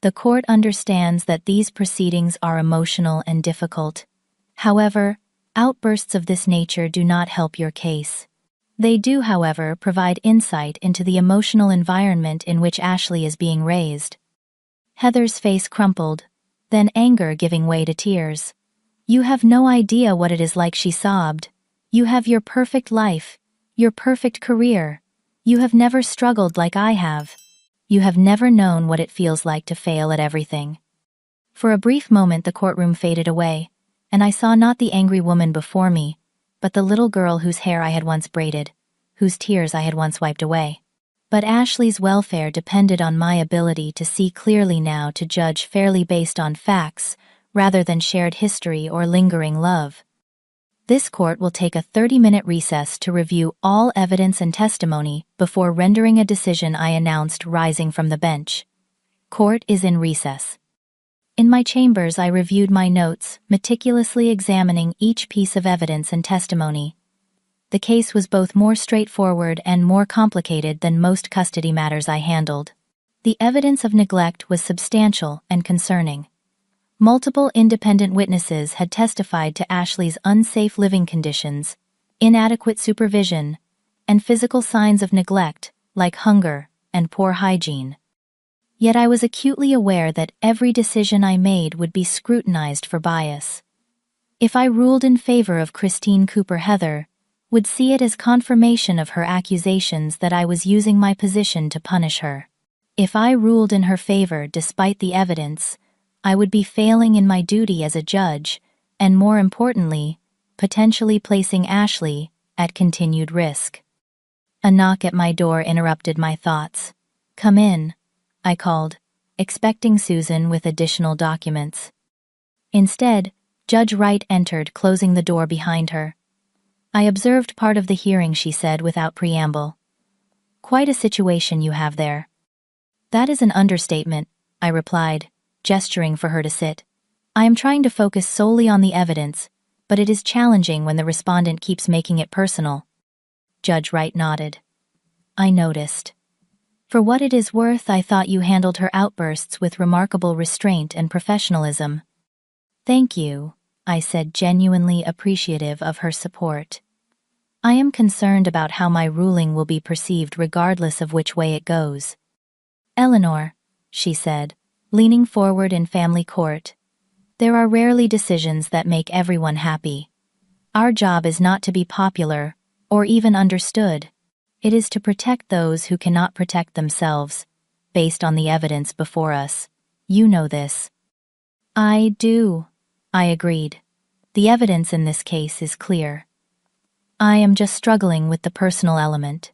"the court understands that these proceedings are emotional and difficult. However, outbursts of this nature do not help your case. They do, however, provide insight into the emotional environment in which Ashley is being raised." Heather's face crumpled, then anger giving way to tears. "You have no idea what it is like," she sobbed. "You have your perfect life, your perfect career. You have never struggled like I have. You have never known what it feels like to fail at everything." For a brief moment the courtroom faded away, and I saw not the angry woman before me, but the little girl whose hair I had once braided, whose tears I had once wiped away. But Ashley's welfare depended on my ability to see clearly now, to judge fairly based on facts, rather than shared history or lingering love. This court will take a 30-minute recess to review all evidence and testimony before rendering a decision, I announced, rising from the bench. Court is in recess. In my chambers I reviewed my notes, meticulously examining each piece of evidence and testimony. The case was both more straightforward and more complicated than most custody matters I handled. The evidence of neglect was substantial and concerning. Multiple independent witnesses had testified to Ashley's unsafe living conditions, inadequate supervision, and physical signs of neglect, like hunger and poor hygiene. Yet I was acutely aware that every decision I made would be scrutinized for bias. If I ruled in favor of Christine Cooper, Heather would see it as confirmation of her accusations that I was using my position to punish her. If I ruled in her favor despite the evidence, I would be failing in my duty as a judge, and more importantly, potentially placing Ashley at continued risk. A knock at my door interrupted my thoughts. "Come in," I called, expecting Susan with additional documents. Instead, Judge Wright entered, closing the door behind her. "I observed part of the hearing," she said without preamble. "Quite a situation you have there." "That is an understatement," I replied, gesturing for her to sit. "I am trying to focus solely on the evidence, but it is challenging when the respondent keeps making it personal." Judge Wright nodded. "I noticed. For what it is worth, I thought you handled her outbursts with remarkable restraint and professionalism." "Thank you," I said, genuinely appreciative of her support. "I am concerned about how my ruling will be perceived regardless of which way it goes." "Eleanor," she said, leaning forward in family court, "there are rarely decisions that make everyone happy. Our job is not to be popular or even understood. It is to protect those who cannot protect themselves, based on the evidence before us. You know this." "I do," I agreed. "The evidence in this case is clear. I am just struggling with the personal element."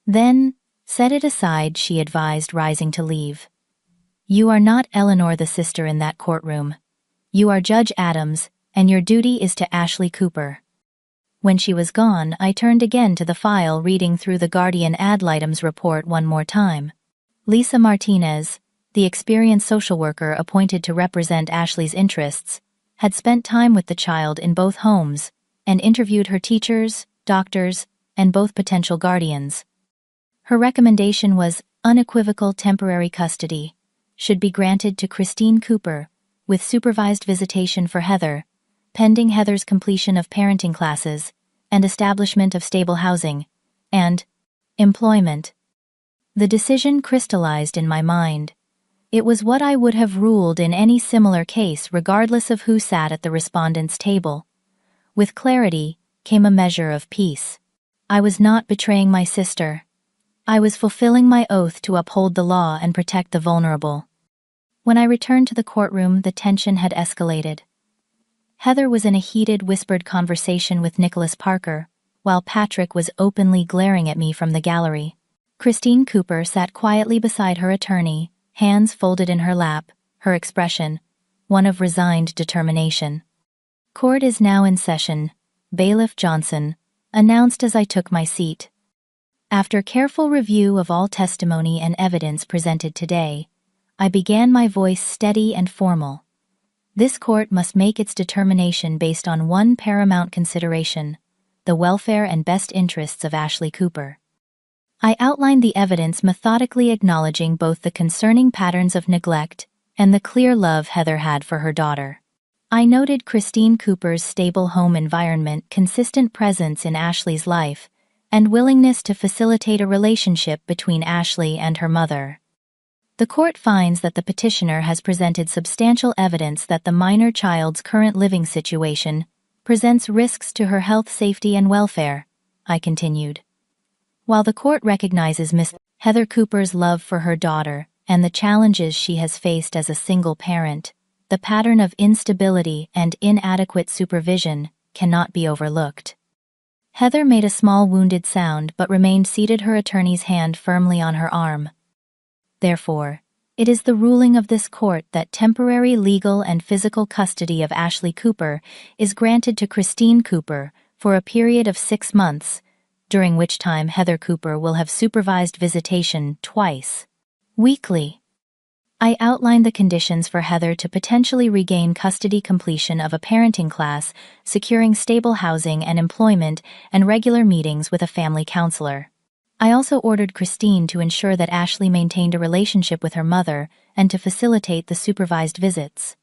"Then, set it aside," she advised, rising to leave. "You are not Eleanor, the sister in that courtroom. You are Judge Adams, and your duty is to Ashley Cooper." When she was gone, I turned again to the file, reading through the Guardian ad litem's report one more time. Lisa Martinez, the experienced social worker appointed to represent Ashley's interests, had spent time with the child in both homes and interviewed her teachers, doctors, and both potential guardians. Her recommendation was unequivocal: temporary custody should be granted to Christine Cooper, with supervised visitation for Heather, pending Heather's completion of parenting classes and establishment of stable housing, and employment. The decision crystallized in my mind. It was what I would have ruled in any similar case, regardless of who sat at the respondent's table. With clarity came a measure of peace. I was not betraying my sister. I was fulfilling my oath to uphold the law and protect the vulnerable. When I returned to the courtroom, the tension had escalated. Heather was in a heated, whispered conversation with Nicholas Parker, while Patrick was openly glaring at me from the gallery. Christine Cooper sat quietly beside her attorney, hands folded in her lap, her expression one of resigned determination. "Court is now in session," Bailiff Johnson announced as I took my seat. After careful review of all testimony and evidence presented today, I began my voice steady and formal. This court must make its determination based on one paramount consideration: the welfare and best interests of Ashley Cooper. I outlined the evidence, methodically acknowledging both the concerning patterns of neglect and the clear love Heather had for her daughter. I noted Christine Cooper's stable home environment, consistent presence in Ashley's life, and willingness to facilitate a relationship between Ashley and her mother. The court finds that the petitioner has presented substantial evidence that the minor child's current living situation presents risks to her health, safety, and welfare, I continued. While the court recognizes Miss Heather Cooper's love for her daughter and the challenges she has faced as a single parent, the pattern of instability and inadequate supervision cannot be overlooked. Heather made a small wounded sound but remained seated, her attorney's hand firmly on her arm. Therefore, it is the ruling of this court that temporary legal and physical custody of Ashley Cooper is granted to Christine Cooper for a period of 6 months, during which time Heather Cooper will have supervised visitation twice weekly. I outlined the conditions for Heather to potentially regain custody: completion of a parenting class, securing stable housing and employment, and regular meetings with a family counselor. I also ordered Christine to ensure that Ashley maintained a relationship with her mother and to facilitate the supervised visits.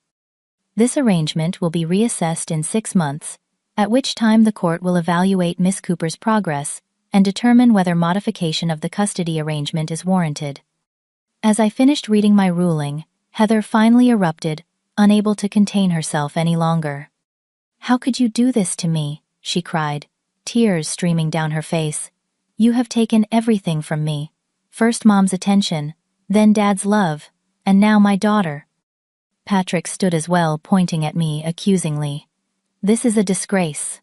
This arrangement will be reassessed in 6 months, at which time the court will evaluate Miss Cooper's progress and determine whether modification of the custody arrangement is warranted. As I finished reading my ruling, Heather finally erupted, unable to contain herself any longer. "How could you do this to me?" she cried, tears streaming down her face. "You have taken everything from me. First Mom's attention, then Dad's love, and now my daughter." Patrick stood as well, pointing at me accusingly. "This is a disgrace.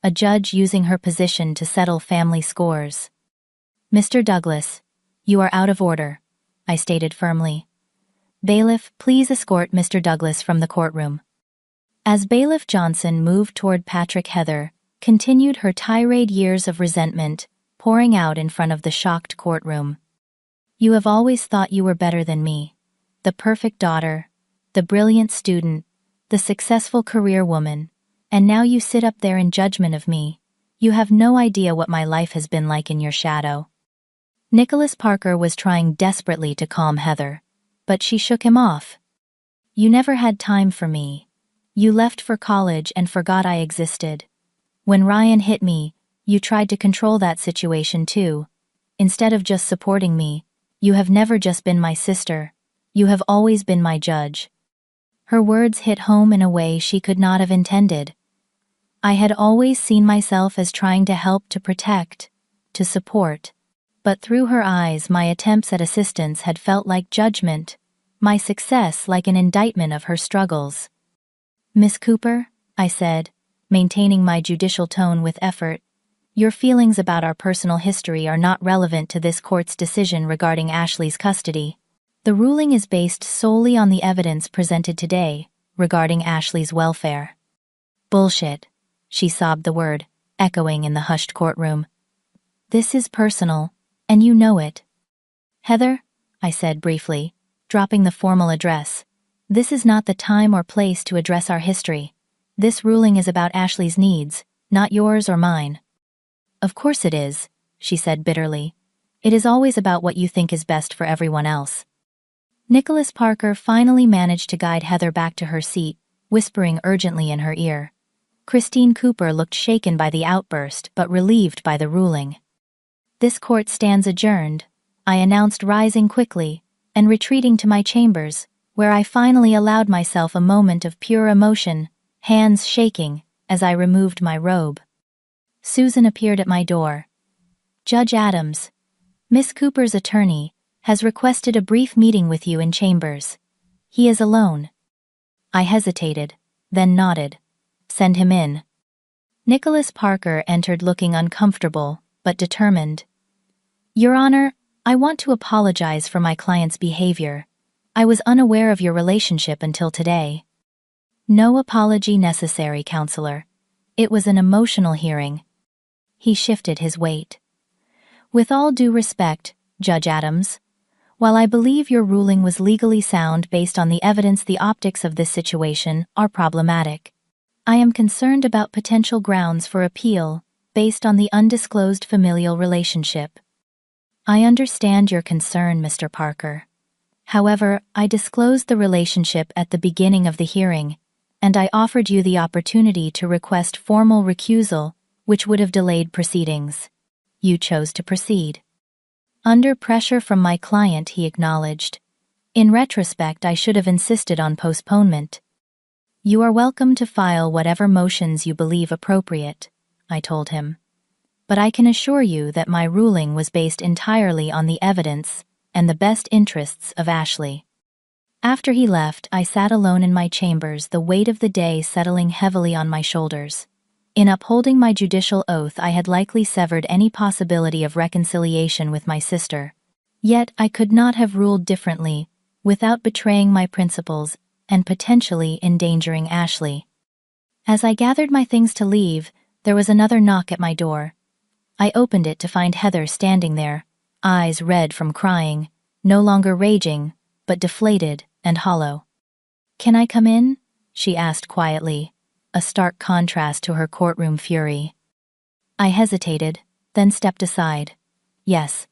A judge using her position to settle family scores." "Mr. Douglas, you are out of order," I stated firmly. "Bailiff, please escort Mr. Douglas from the courtroom." As Bailiff Johnson moved toward Patrick, Heather continued her tirade, years of resentment pouring out in front of the shocked courtroom. "You have always thought you were better than me. The perfect daughter, the brilliant student, the successful career woman, and now you sit up there in judgment of me. You have no idea what my life has been like in your shadow." Nicholas Parker was trying desperately to calm Heather, but she shook him off. "You never had time for me. You left for college and forgot I existed. When Ryan hit me, you tried to control that situation too. Instead of just supporting me, you have never just been my sister. You have always been my judge." Her words hit home in a way she could not have intended. I had always seen myself as trying to help, to protect, to support. But through her eyes, my attempts at assistance had felt like judgment, my success like an indictment of her struggles. "Miss Cooper," I said, maintaining my judicial tone with effort, "your feelings about our personal history are not relevant to this court's decision regarding Ashley's custody. The ruling is based solely on the evidence presented today regarding Ashley's welfare." "Bullshit," she sobbed the word, echoing in the hushed courtroom. "This is personal, and you know it." "Heather," I said briefly, dropping the formal address, "this is not the time or place to address our history. This ruling is about Ashley's needs, not yours or mine." "Of course it is," she said bitterly. "It is always about what you think is best for everyone else." Nicholas Parker finally managed to guide Heather back to her seat, whispering urgently in her ear. Christine Cooper looked shaken by the outburst but relieved by the ruling. "This court stands adjourned," I announced, rising quickly and retreating to my chambers, where I finally allowed myself a moment of pure emotion, hands shaking, as I removed my robe. Susan appeared at my door. "Judge Adams, Miss Cooper's attorney, has requested a brief meeting with you in chambers. He is alone." I hesitated, then nodded. "Send him in." Nicholas Parker entered looking uncomfortable, but determined. "Your Honor, I want to apologize for my client's behavior. I was unaware of your relationship until today." "No apology necessary, Counselor. It was an emotional hearing." He shifted his weight. "With all due respect, Judge Adams, while I believe your ruling was legally sound based on the evidence, the optics of this situation are problematic. I am concerned about potential grounds for appeal based on the undisclosed familial relationship." "I understand your concern, Mr. Parker. However, I disclosed the relationship at the beginning of the hearing, and I offered you the opportunity to request formal recusal, which would have delayed proceedings. You chose to proceed." "Under pressure from my client," he acknowledged. "In retrospect, I should have insisted on postponement." "You are welcome to file whatever motions you believe appropriate," I told him. "But I can assure you that my ruling was based entirely on the evidence and the best interests of Ashley." After he left, I sat alone in my chambers, the weight of the day settling heavily on my shoulders. In upholding my judicial oath, I had likely severed any possibility of reconciliation with my sister. Yet I could not have ruled differently, without betraying my principles and potentially endangering Ashley. As I gathered my things to leave, there was another knock at my door. I opened it to find Heather standing there, eyes red from crying, no longer raging, but deflated and hollow. "Can I come in?" she asked quietly, a stark contrast to her courtroom fury. I hesitated, then stepped aside. "Yes."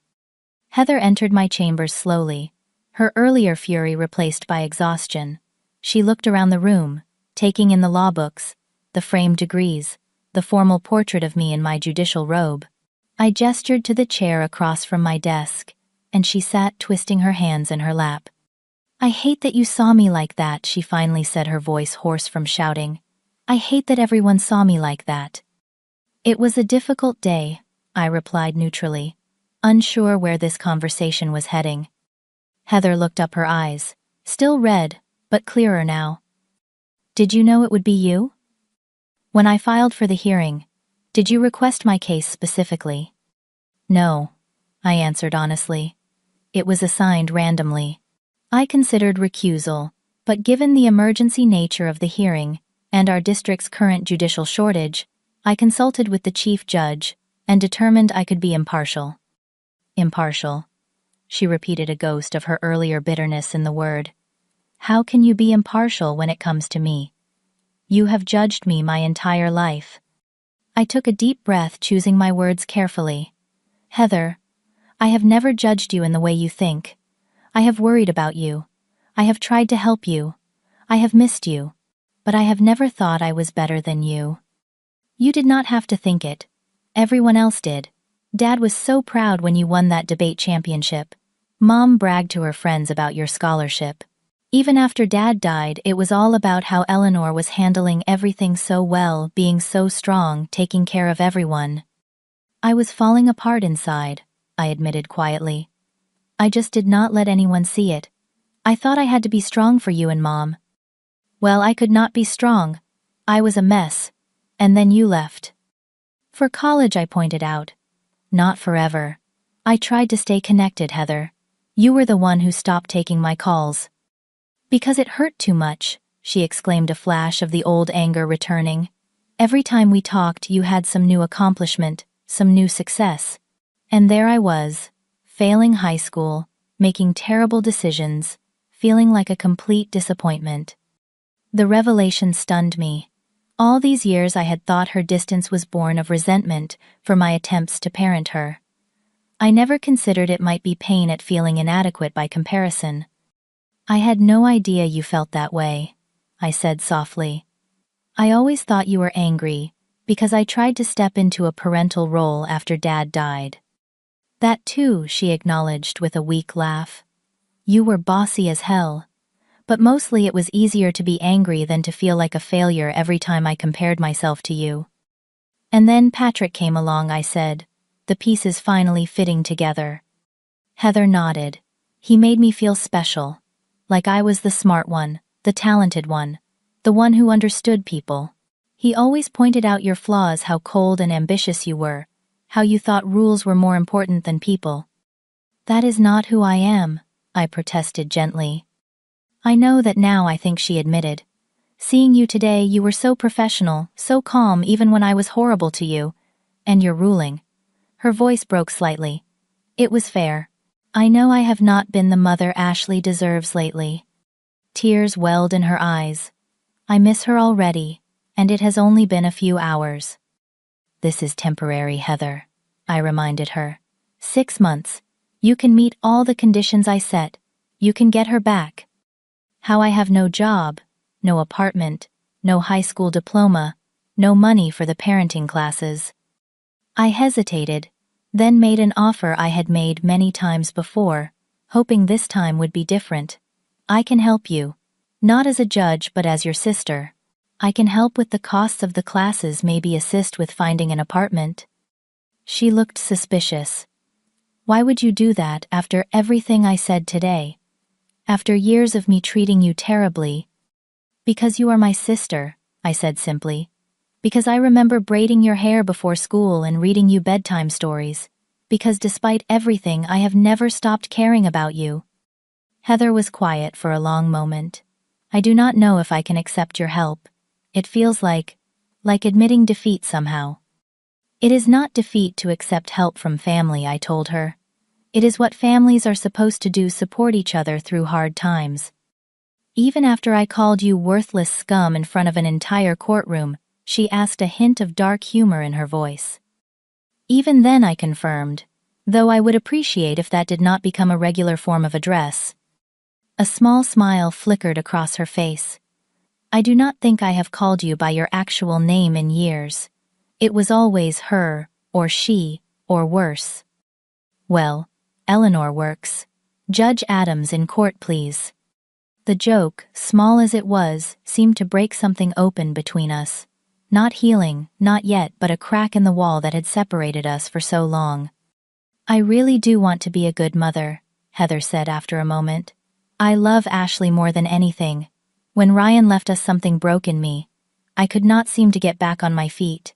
Heather entered my chambers slowly, her earlier fury replaced by exhaustion. She looked around the room, taking in the law books, the framed degrees, the formal portrait of me in my judicial robe. I gestured to the chair across from my desk, and she sat twisting her hands in her lap. "I hate that you saw me like that," she finally said, her voice hoarse from shouting. "I hate that everyone saw me like that." "It was a difficult day," I replied neutrally, unsure where this conversation was heading. Heather looked up, her eyes, still red, but clearer now. "Did you know it would be you? When I filed for the hearing, did you request my case specifically?" "No," I answered honestly. "It was assigned randomly. I considered recusal, but given the emergency nature of the hearing and our district's current judicial shortage, I consulted with the chief judge and determined I could be impartial." "Impartial," she repeated, a ghost of her earlier bitterness in the word. "How can you be impartial when it comes to me? You have judged me my entire life." I took a deep breath, choosing my words carefully. "Heather, I have never judged you in the way you think. I have worried about you. I have tried to help you. I have missed you. But I have never thought I was better than you. You did not have to think it. Everyone else did. Dad was so proud when you won that debate championship. Mom bragged to her friends about your scholarship. Even after Dad died, it was all about how Eleanor was handling everything so well, being so strong, taking care of everyone. I was falling apart inside," I admitted quietly. "I just did not let anyone see it. I thought I had to be strong for you and Mom. Well, I could not be strong. I was a mess. And then you left." "For college," I pointed out. "Not forever. I tried to stay connected, Heather. You were the one who stopped taking my calls." "Because it hurt too much," she exclaimed, a flash of the old anger returning. "Every time we talked, you had some new accomplishment, some new success. And there I was, failing high school, making terrible decisions, feeling like a complete disappointment." The revelation stunned me. All these years I had thought her distance was born of resentment for my attempts to parent her. I never considered it might be pain at feeling inadequate by comparison. "I had no idea you felt that way," I said softly. "I always thought you were angry because I tried to step into a parental role after Dad died." "That too," she acknowledged with a weak laugh. "You were bossy as hell. but mostly it was easier to be angry than to feel like a failure every time I compared myself to you. And then Patrick came along, I said, the pieces finally fitting together. Heather nodded. He made me feel special, like I was the smart one, the talented one, the one who understood people. He always pointed out your flaws, how cold and ambitious you were, how you thought rules were more important than people. That is not who I am, I protested gently. I know that now, I think she admitted. Seeing you today, you were so professional, so calm even when I was horrible to you. And you're ruling. Her voice broke slightly. It was fair. I know I have not been the mother Ashley deserves lately. Tears welled in her eyes. I miss her already, and it has only been a few hours. This is temporary, Heather, I reminded her. 6 months. You can meet all the conditions I set. You can get her back. How I have no job, no apartment, no high school diploma, no money for the parenting classes. I hesitated, then made an offer I had made many times before, hoping this time would be different. I can help you. Not as a judge, but as your sister. I can help with the costs of the classes, maybe assist with finding an apartment. She looked suspicious. Why would you do that after everything I said today? After years of me treating you terribly? Because you are my sister, I said simply. Because I remember braiding your hair before school and reading you bedtime stories. Because despite everything, I have never stopped caring about you. Heather was quiet for a long moment. I do not know if I can accept your help. It feels like admitting defeat somehow. It is not defeat to accept help from family, I told her. It is what families are supposed to do, support each other through hard times. Even after I called you worthless scum in front of an entire courtroom, she asked, a hint of dark humor in her voice. Even then, I confirmed, though I would appreciate if that did not become a regular form of address. A small smile flickered across her face. I do not think I have called you by your actual name in years. It was always her, or she, or worse. Well, Eleanor works. Judge Adams in court, please. The joke, small as it was, seemed to break something open between us. Not healing, not yet, but a crack in the wall that had separated us for so long. I really do want to be a good mother, Heather said after a moment. I love Ashley more than anything. When Ryan left us, something broke in me. I could not seem to get back on my feet.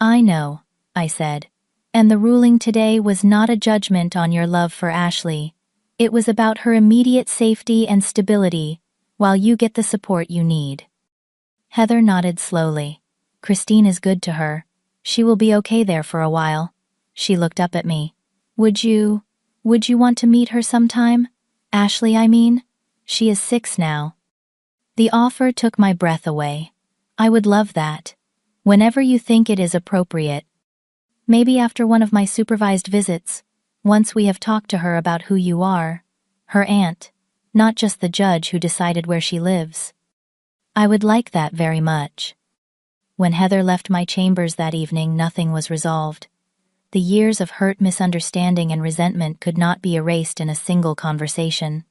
I know, I said. And the ruling today was not a judgment on your love for Ashley. It was about her immediate safety and stability, while you get the support you need. Heather nodded slowly. Christine is good to her. She will be okay there for a while. She looked up at me. Would you want to meet her sometime? Ashley, I mean. She is 6 now. The offer took my breath away. I would love that. Whenever you think it is appropriate. Maybe after one of my supervised visits, once we have talked to her about who you are. Her aunt, not just the judge who decided where she lives. I would like that very much. When Heather left my chambers that evening, nothing was resolved. The years of hurt, misunderstanding, and resentment could not be erased in a single conversation.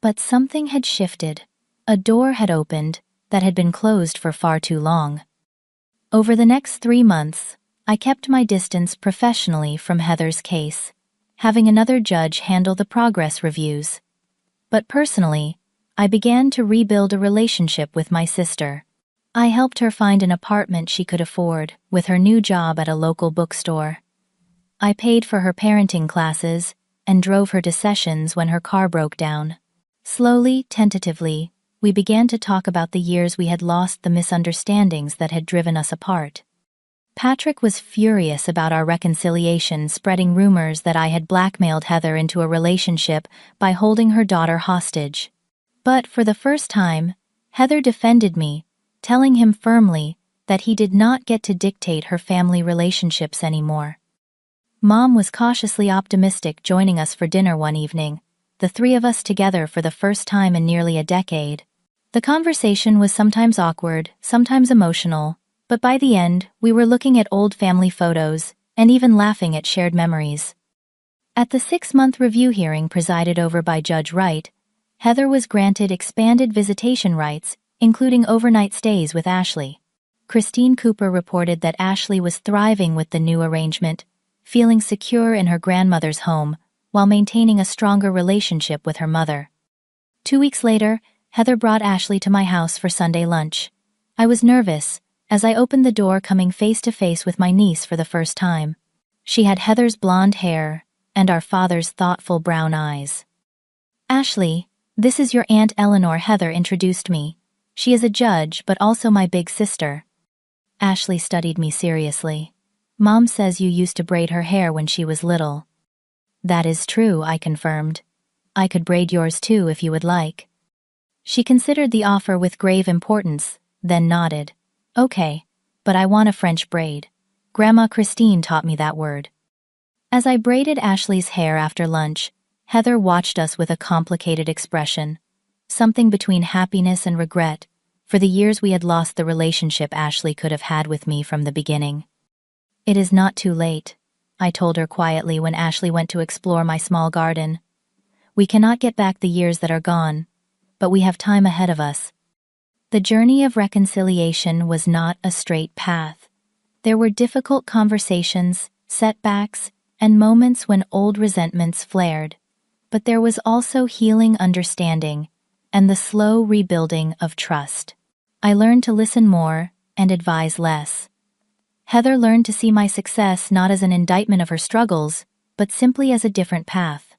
But something had shifted. A door had opened that had been closed for far too long. Over the next 3 months, I kept my distance professionally from Heather's case, having another judge handle the progress reviews. But personally, I began to rebuild a relationship with my sister. I helped her find an apartment she could afford with her new job at a local bookstore. I paid for her parenting classes and drove her to sessions when her car broke down. Slowly, tentatively, we began to talk about the years we had lost, the misunderstandings that had driven us apart. Patrick was furious about our reconciliation, spreading rumors that I had blackmailed Heather into a relationship by holding her daughter hostage. But for the first time, Heather defended me, telling him firmly that he did not get to dictate her family relationships anymore. Mom was cautiously optimistic, joining us for dinner one evening, the 3 of us together for the first time in nearly a decade. The conversation was sometimes awkward, sometimes emotional, but by the end, we were looking at old family photos and even laughing at shared memories. At the 6-month review hearing presided over by Judge Wright, Heather was granted expanded visitation rights, including overnight stays with Ashley. Christine Cooper reported that Ashley was thriving with the new arrangement, feeling secure in her grandmother's home while maintaining a stronger relationship with her mother. 2 weeks later, Heather brought Ashley to my house for Sunday lunch. I was nervous as I opened the door, coming face to face with my niece for the first time. She had Heather's blonde hair and our father's thoughtful brown eyes. "Ashley, this is your Aunt Eleanor," Heather introduced me. "She is a judge but also my big sister." Ashley studied me seriously. "Mom says you used to braid her hair when she was little." "That is true," I confirmed. "I could braid yours too if you would like." She considered the offer with grave importance, then nodded. "Okay, but I want a French braid. Grandma Christine taught me that word." As I braided Ashley's hair after lunch, Heather watched us with a complicated expression, something between happiness and regret, for the years we had lost the relationship Ashley could have had with me from the beginning. "It is not too late," I told her quietly when Ashley went to explore my small garden. "We cannot get back the years that are gone, but we have time ahead of us." The journey of reconciliation was not a straight path. There were difficult conversations, setbacks, and moments when old resentments flared. But there was also healing understanding and the slow rebuilding of trust. I learned to listen more and advise less. Heather learned to see my success not as an indictment of her struggles, but simply as a different path.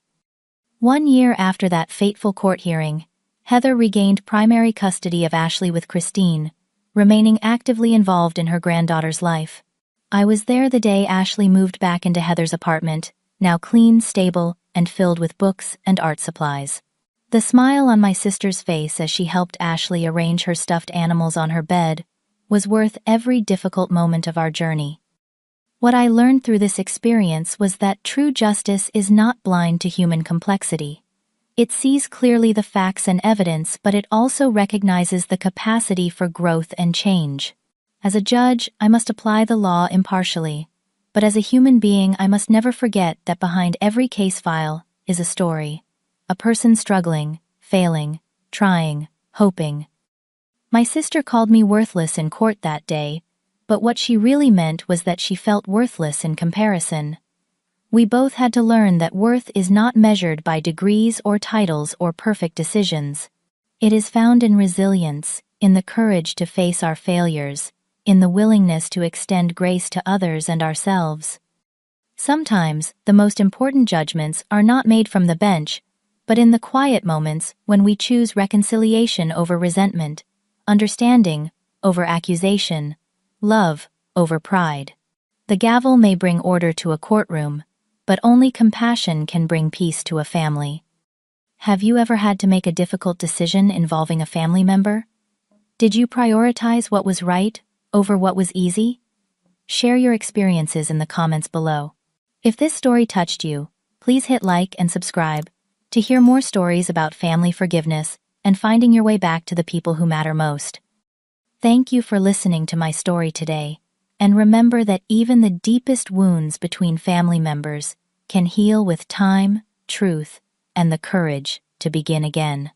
1 year after that fateful court hearing, Heather regained primary custody of Ashley with Christine, remaining actively involved in her granddaughter's life. I was there the day Ashley moved back into Heather's apartment, now clean, stable, and filled with books and art supplies. The smile on my sister's face as she helped Ashley arrange her stuffed animals on her bed was worth every difficult moment of our journey. What I learned through this experience was that true justice is not blind to human complexity. It sees clearly the facts and evidence, but it also recognizes the capacity for growth and change. As a judge, I must apply the law impartially, but as a human being, I must never forget that behind every case file is a story. A person struggling, failing, trying, hoping. My sister called me worthless in court that day, but what she really meant was that she felt worthless in comparison. We both had to learn that worth is not measured by degrees or titles or perfect decisions. It is found in resilience, in the courage to face our failures, in the willingness to extend grace to others and ourselves. Sometimes, the most important judgments are not made from the bench, but in the quiet moments when we choose reconciliation over resentment, understanding over accusation, love over pride. The gavel may bring order to a courtroom, but only compassion can bring peace to a family. Have you ever had to make a difficult decision involving a family member? Did you prioritize what was right over what was easy? Share your experiences in the comments below. If this story touched you, please hit like and subscribe to hear more stories about family forgiveness and finding your way back to the people who matter most. Thank you for listening to my story today, and remember that even the deepest wounds between family members can heal with time, truth, and the courage to begin again.